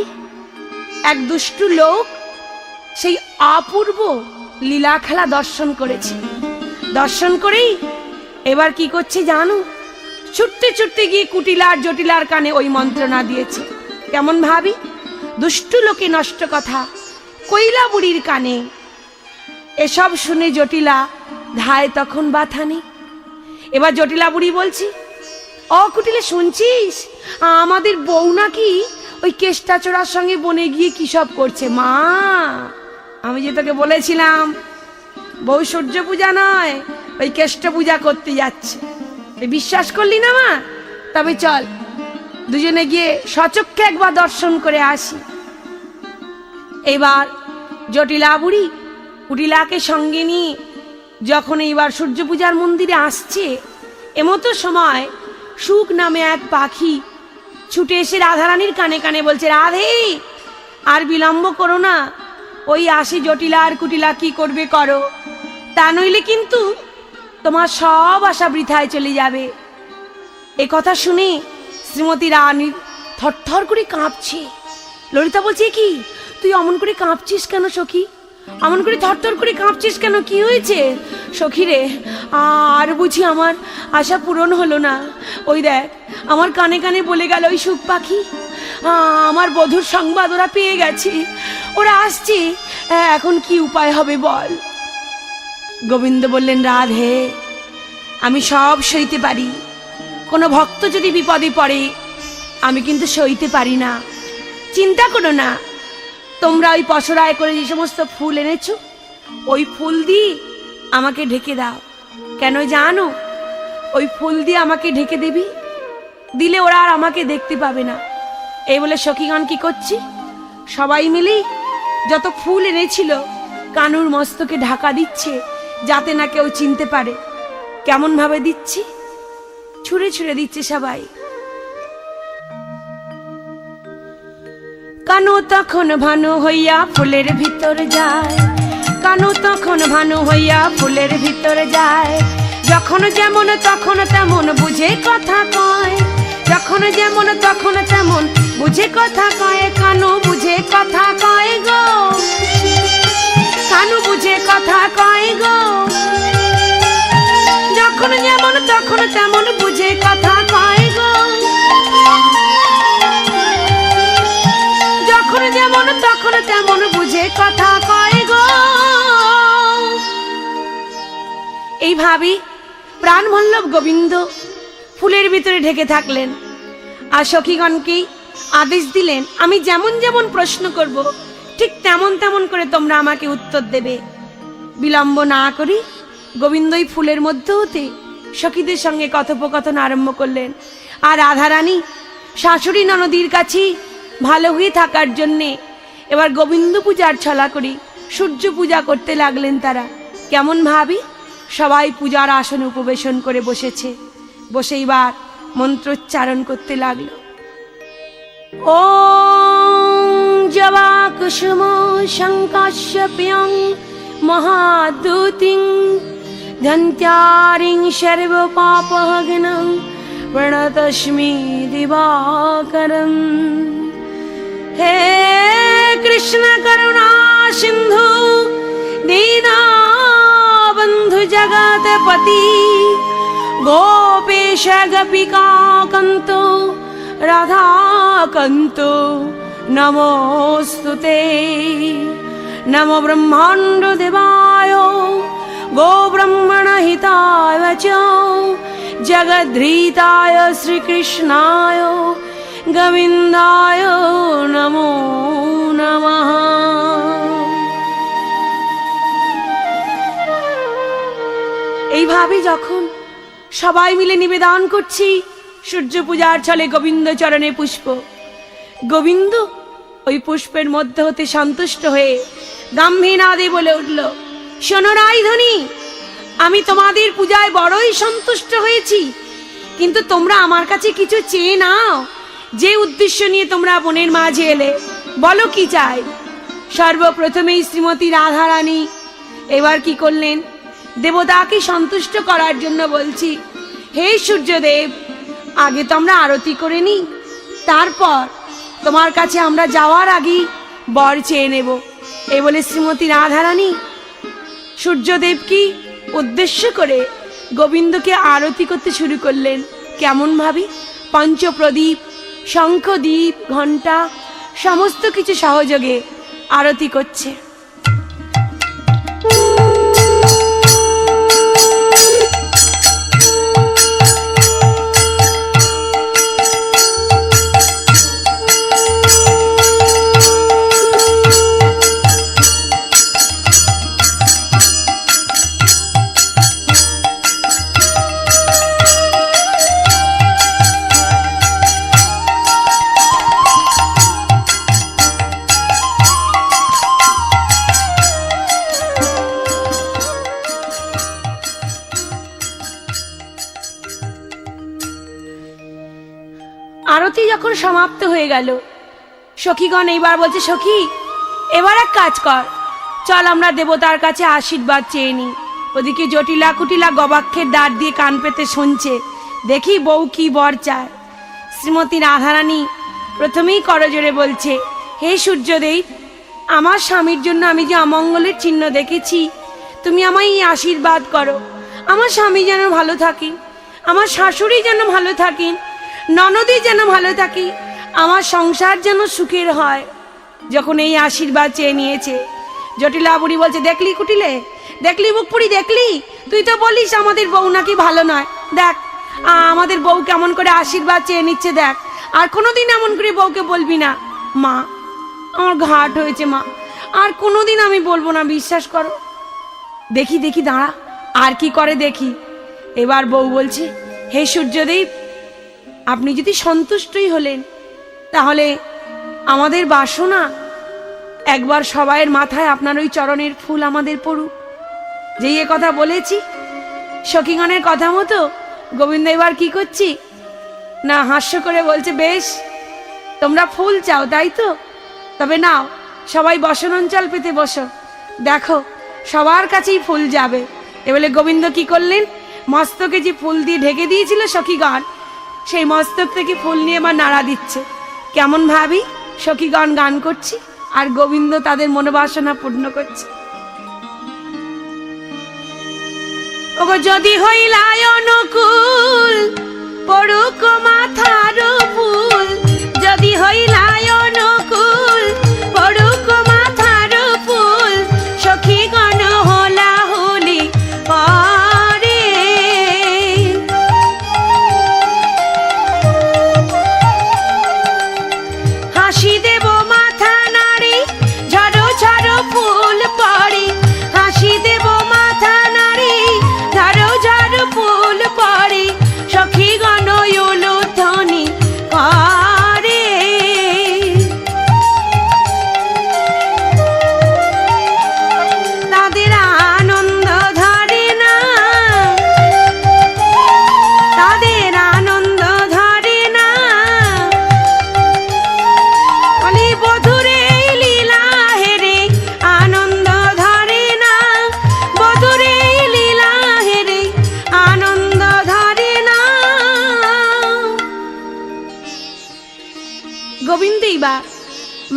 এক দুষ্টু লোক সেই অপূর্ব লীলা খেলা দর্শন করেছে। দর্শন করেই এবার কি করছে জানো? ছুটতে ছুটতে গিয়ে কুটিলার জটিলার কানে ওই মন্ত্রণা দিয়েছে। কেমন ভাবি, দুষ্টু লোকে নষ্ট কথা কৈলা বুড়ির কানে। এসব শুনে জটিলা ধায় তখন বাথানি। এবার জটিলা বুড়ি বলছি, ও কুটিলে শুনছিস, আমাদের বউ নাকি ওই কেষ্টাচোড়ার সঙ্গে বনে গিয়ে কি সব করছে। মা, আমি যে তোকে বলেছিলাম বউ সূর্য পূজা নয়, ওই কেষ্ট পূজা করতে যাচ্ছে, বিশ্বাস করলি না মা? তবে চল দুজনে গিয়ে সচক্ষে একবার দর্শন করে আসি। এবার জটিলা বুড়ি কুটিলাকে সঙ্গে নিয়ে যখন এইবার সূর্য পূজার মন্দিরে আসছে, এমতো সময় সুখ নামে এক পাখি ছুটে এসে রাধারানীর কানে কানে বলছে, রাধে আর বিলম্ব করো না, ওই আসি জটিলা আর কুটিলা কি করবে করো, তা নইলে কিন্তু তোমার সব আশা বৃথায় চলে যাবে। এ কথা শুনে শ্রীমতী রানীর থরথর করে কাঁপছে। ললিতা বলছে, কি তুই অমন করে কাঁপছিস কেন সখী, অমন করে থরথর করে কাঁপছিস কেন, কি হয়েছে? সখী রে, আর বুঝি আমার আশা পূরণ হলো না। ওই দেখ আমার কানে কানে বলে গেল ওই সুখ পাখি, আমার বধূর সংবাদ ওরা পেয়ে গেছে, ওরা আসছে, এখন কি উপায় হবে বল। গোবিন্দ বললেন, রাধে আমি সব সইতে পারি, কোনো ভক্ত যদি বিপদে পড়ে আমি কিন্তু সইতে পারি না, চিন্তা করো না। তোমরা ওই পসরায় করে যে সমস্ত ফুল এনেছো ওই ফুল দিয়ে আমাকে ঢেকে দাও। কেন জানো? ওই ফুল দিয়ে আমাকে ঢেকে দিবি, দিলে ওরা আর আমাকে দেখতে পাবে না। এই বলে সখীগণ কি করছি, সবাই মিলে যত ফুল এনেছিল কানুর মস্তকে ঢাকা দিচ্ছে, যাতে না কেউ চিনতে পারে। কেমন ভাবে দিচ্ছি, ছুঁড়ে ছুঁড়ে দিচ্ছে সবাই। কানু তখন ভানু হইয়া ফুলের ভিতর যায়, কানু তখন ভানু হইয়া ফুলের ভিতর যায়, যখন যেমন তখন তেমন বুঝে কথা কয়, যখন যেমন তখন তেমন বুঝে কথা কয়, কানু বুঝে কথা কয় গো, কানু বুঝে কথা কয় গো, যখন যেমন তখন তেমন বুঝে কথা কয় গো, যখন যেমন তখন তেমন বুঝে কথা কয় গো। এইভাবে প্রাণবল্লভ গোবিন্দ ফুলের ভিতরে ঢেকে থাকলেন, আর সখীগণকে আদেশ দিলেন, আমি যেমন যেমন প্রশ্ন করব ঠিক তেমন তেমন করে তোমরা আমাকে উত্তর দেবে। বিলম্ব না করি গোবিন্দই ফুলের মধ্যে হতে সখীদের সঙ্গে কথোপকথন আরম্ভ করলেন। আর রাধারানী শাশুড়ি ননদীর কাছে ভালো হয়ে থাকার জন্যে এবার গোবিন্দ পূজার ছলা করি সূর্য পূজা করতে লাগলেন তারা। কেমন ভাবি, সবাই পূজার আসনে উপবেশন করে বসেছে, বসে এবার মন্ত্রোচ্চারণ করতে লাগলো। ওম জবা কুসুম শঙ্কাশ্যপ্যং মহাদূতিং ধন্ত্যারিং সর্বপাপহগ্নং প্রণতস্মি দিবাকরম। হে কৃষ্ণ করুণা সিন্ধু দীনবন্ধু জগৎপতি, গোপেশ গোপিকা কান্ত রাধাকান্ত নমোস্তুতে। নমো ব্রহ্মাণ্ড দেবায় গো ব্রহ্মণ হিতায় চ জগদ্ধিতায় শ্রীকৃষ্ণায় গোবিন্দায় নমো নমঃ। এইভাবে যখন সবাই মিলে নিবেদন করছি সূর্য পূজার ছলে গোবিন্দ চরণে পুষ্প, গোবিন্দ ওই পুষ্পের মধ্যে হতে সন্তুষ্ট হয়ে গাম্ভীর্যে বলে উঠল, শোনো রাইধনী, আমি তোমাদের পূজায় বড়ই সন্তুষ্ট হয়েছি, কিন্তু তোমরা আমার কাছে কিছু চেয়ে নাও। যে উদ্দেশ্য নিয়ে তোমরা বনের মাঝে এলে, বলো কি চাই। সর্বপ্রথমেই শ্রীমতী রাধারানী এবার কি করলেন, দেবতাকে সন্তুষ্ট করার জন্য বলছি, হে সূর্যদেব, আগে তো আমরা আরতি করে নি, তারপর তোমার কাছে আমরা যাওয়ার আগেই বর চেয়ে নেব। এই বলে শ্রীমতী রাধারানী সূর্যদেবকে উদ্দেশ্য করে গোবিন্দকে আরতি করতে শুরু করলেন। কেমন ভাবে, পঞ্চপ্রদীপ, শঙ্খদ্বীপ, ঘণ্টা সমস্ত কিছু সহযোগে আরতি করছে। আরতি যখন সমাপ্ত হয়ে গেল, সখীগণ এইবার বলছে, সখী এবার এক কাজ কর, চল আমরা দেবতার কাছে আশীর্বাদ চেয়ে নিই। ওদিকে জটিলা কুটিলা গবাক্ষের দ্বার দিয়ে কান পেতে শুনছে, দেখি বউ কি বর চায়। শ্রীমতী রাধারানী প্রথমেই করজোরে বলছে, হে সূর্যদেব, আমার স্বামীর জন্য আমি যে অমঙ্গলের চিহ্ন দেখেছি, তুমি আমায় আশীর্বাদ করো। আমার স্বামী যেন ভালো থাকে, আমার শাশুড়ি যেন ভালো থাকেন, ননদী যেন ভালো থাকে, আমার সংসার যেন সুখের হয়। যখন এই আশীর্বাদ চেয়ে নিয়েছে, জটিলা বুড়ি বলছে, দেখলি কুটিলে, দেখলি মুখপুরি, দেখলি, তুই তো বলিস আমাদের বউ নাকি ভালো নয়, দেখ আমাদের বউ কেমন করে আশীর্বাদ চেয়ে নিচ্ছে, দেখ আর কোনোদিন এমন করে বউকে বলবি না। মা আমার ঘাট হয়েছে মা, আর কোনোদিন আমি বলবো না, বিশ্বাস করো। দেখি দেখি দাঁড়া আর কি করে দেখি। এবার বউ বলছে, হে সূর্যদেব, আপনি যদি সন্তুষ্টই হলেন তাহলে আমাদের বাসনা একবার সবাইয়ের মাথায় আপনার ওই চরণের ফুল আমাদের পড়ুক। যেই এ কথা বলেছি, সখীগণের কথা মতো গোবিন্দ এবার কি করছি না হাস্য করে বলছে, বেশ তোমরা ফুল চাও তাই তো, তবে নাও সবাই বসন অঞ্চল পেতে বসো, দেখো সবার কাছেই ফুল যাবে। এ বলে গোবিন্দ কি করলেন, মস্তকে যে ফুল দিয়ে ঢেকে দিয়েছিল সখীগণ, সেই মস্তক থেকে ফুল নিয়ে এবার নাড়া দিচ্ছে। কেমন ভাবি সখীগণ গান করছি আর গোবিন্দ তাদের মনোবাসনা পূর্ণ করছে। ওগো যদি হইলাই অনুকূল পড়ুক মাথার ফুল, যদি হইলাই অনুকূল পড়ুক মাথার ফুল, সখীগণ হোলা হোলি পরে। হাসি দেব মাথা নাড়ি, ঝড়ো ঝড়ো ফুল পড়ে, হাসি দেব মাথা নাড়ি, ঝড়ো ঝড়ো ফুল পড়ে, সখীগণ উলুধ্বনি করে। তাদের আনন্দ ধরে না, তাদের আনন্দ ধরে না, বলি বধুরে লীলা হেরে আনন্দ ধরে না, বধুরে লীলা হেরে আনন্দ ধরে না। গোবিন্দ এইবার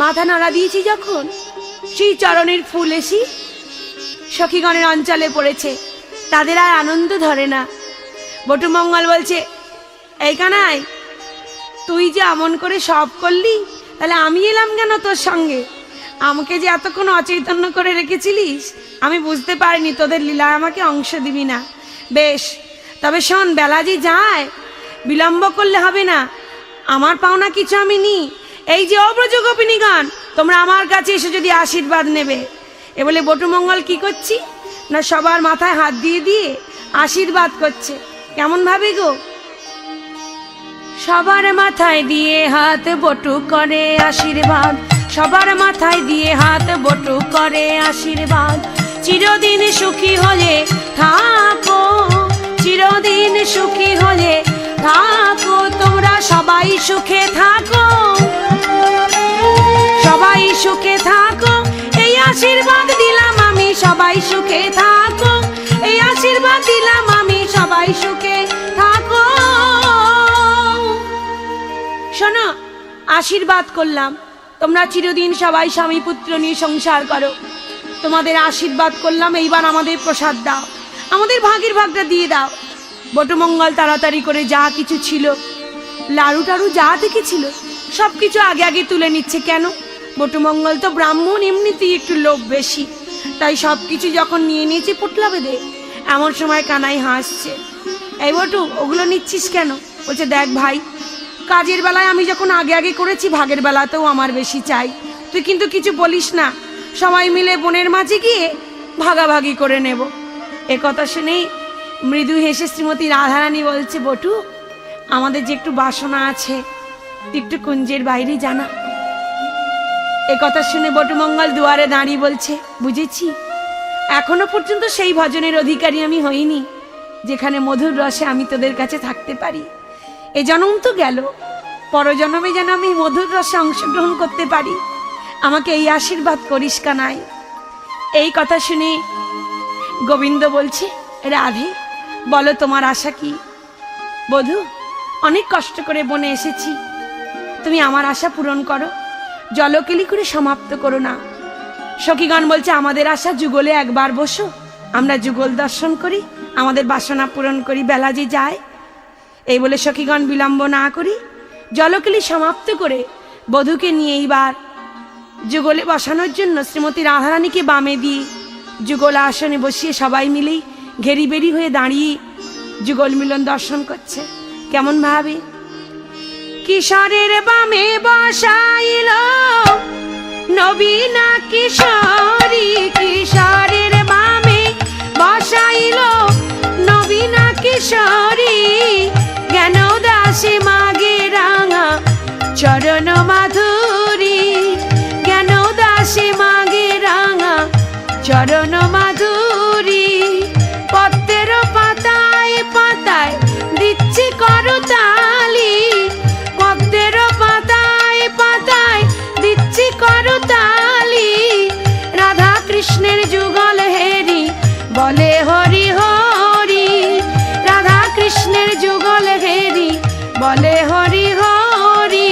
মাথা নাড়া দিয়েছি যখন, সেই চরণের ফুল এসি সখীগণের অঞ্চলে পড়েছে, তাদের আর আনন্দ ধরে না। বটুমঙ্গল বলছে, এই কানাই, তুই যে এমন করে সব করলি, তাহলে আমি এলাম কেন তোর সঙ্গে? আমাকে যে এতক্ষণ অচৈতন্য করে রেখেছিলিস, আমি বুঝতে পারিনি তোদের লীলায় আমাকে অংশ দিবি না। বেশ, তবে শোন, বেলা যে যায়, বিলম্ব করলে হবে না, আমার পাওনা কিছু আমি নি। এই যে অব্রজ গোপিনীগণ, তোমরা আমার কাছে এসে যদি আশীর্বাদ নেবে। এ বলে বটুমঙ্গল কি করছি না সবার মাথায় হাত দিয়ে দিয়ে আশীর্বাদ করছে। কেমন ভাবে গো, সবার মাথায় দিয়ে হাত বটু করে আশীর্বাদ, সবার মাথায় দিয়ে হাত বটু করে আশীর্বাদ। চিরদিন সুখী হলে থাকো, চিরদিন সুখী হলে থাকো, তোমরা সবাই সুখে থাকো, সবাই সুখে থাকো, এই আশীর্বাদ দিলাম আমি, সবাই সুখে থাকো, এই আশীর্বাদ দিলাম আমি, সবাই সুখে থাকো। শোনো, আশীর্বাদ করলাম, তোমরা চিরদিন সবাই স্বামী পুত্র নিয়ে সংসার করো, তোমাদের আশীর্বাদ করলাম, এইবার আমাদের প্রসাদ দাও, আমাদের ভাগের ভাগটা দিয়ে দাও। বটুমঙ্গল তাড়াতাড়ি করে যা কিছু ছিল, লাড়ু টাড়ু যা দেখেছিল সব কিছু আগে আগে তুলে নিচ্ছে। কেন, বটুমঙ্গল তো ব্রাহ্মণ, এমনিতেই একটু লোভ বেশি, তাই সব কিছু যখন নিয়ে নিয়েছে পুটলা বেঁধে, এমন সময় কানাই হাসছে। এই বটু, ওগুলো নিচ্ছিস কেন? বলছে, দেখ ভাই, কাজের বেলায় আমি যখন আগে আগে করেছি, ভাগের বেলাতেও আমার বেশি চাই, তুই কিন্তু কিছু বলিস না, সবাই মিলে বোনের মাঝে গিয়ে ভাগাভাগি করে নেব। এ কথা শুনেই মৃদু হেসে শ্রীমতী রাধারানী বলছে, বটু, আমাদের যে একটু বাসনা আছে, একটু কুঞ্জের বাইরে জানা। এ কথা শুনে বটুমঙ্গল দুয়ারে দাঁড়িয়ে বলছে, বুঝেছি, এখনো পর্যন্ত সেই ভজনের অধিকারী আমি হইনি যেখানে মধুর রসে আমি তোদের কাছে থাকতে পারি। এ জনম তো গেল, পরজন্মে যেন আমি মধুর রসে অংশগ্রহণ করতে পারি, আমাকে এই আশীর্বাদ করিস কানাই। এই কথা শুনে গোবিন্দ বলছে, রাধে বলো তোমার আশা কি? বধূ, অনেক কষ্ট করে বনে এসেছি, তুমি আমার আশা পূরণ করো, জলকেলি করে সমাপ্ত করো না। সখীগণ বলছে, আমাদের আশা যুগলে একবার বসো, আমরা যুগল দর্শন করি, আমাদের বাসনা পূরণ করি, বেলা যে যায়। এই বলে সখীগণ বিলম্ব না করি জলকেলি সমাপ্ত করে বধূকে নিয়ে এইবার যুগলে বসানোর জন্য শ্রীমতী রাধারানীকে বামে দিয়ে যুগল আসনে বসিয়ে সবাই মিলেই ঘেরি বেরি হয়ে দাঁড়িয়ে যুগল মিলন দর্শন করছে। কেমন ভাবে? কিশোরের বামে বসাইল নবীনা কিশোরী, কিশোরের বামে বসাইল নবীনা কিশোরী, জ্ঞান দাসে মাগে রাঙা চরণ মাধুরী, জ্ঞান দাসে মাগে রাঙা চরণ মাধুরী। পত্রের পাতায় পাতায় দিচ্ছে করতালি, পদ্মের পাতায় পাতায় দিচ্ছে করতালি, রাধা কৃষ্ণের যুগল হেরি বলে হরি হরি, রাধা কৃষ্ণের যুগল হেরি বলে হরি হরি।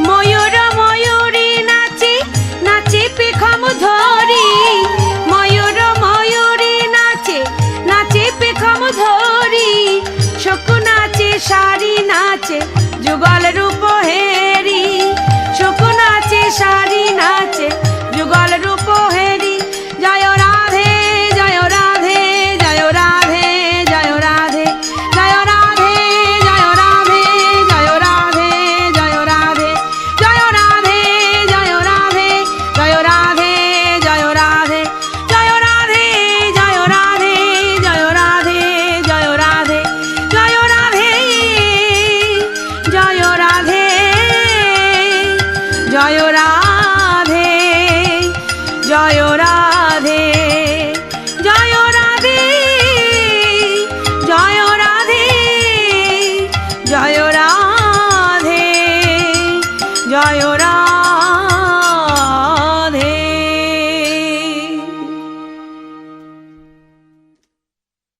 ময়ূর ময়ূরী নাচে নাচে পেখম ধরি, ময়ূর ময়ূরী নাচে নাচে পেখম ধরি, শোক নাচে শাড়ি নাচে যুগল রূপ হে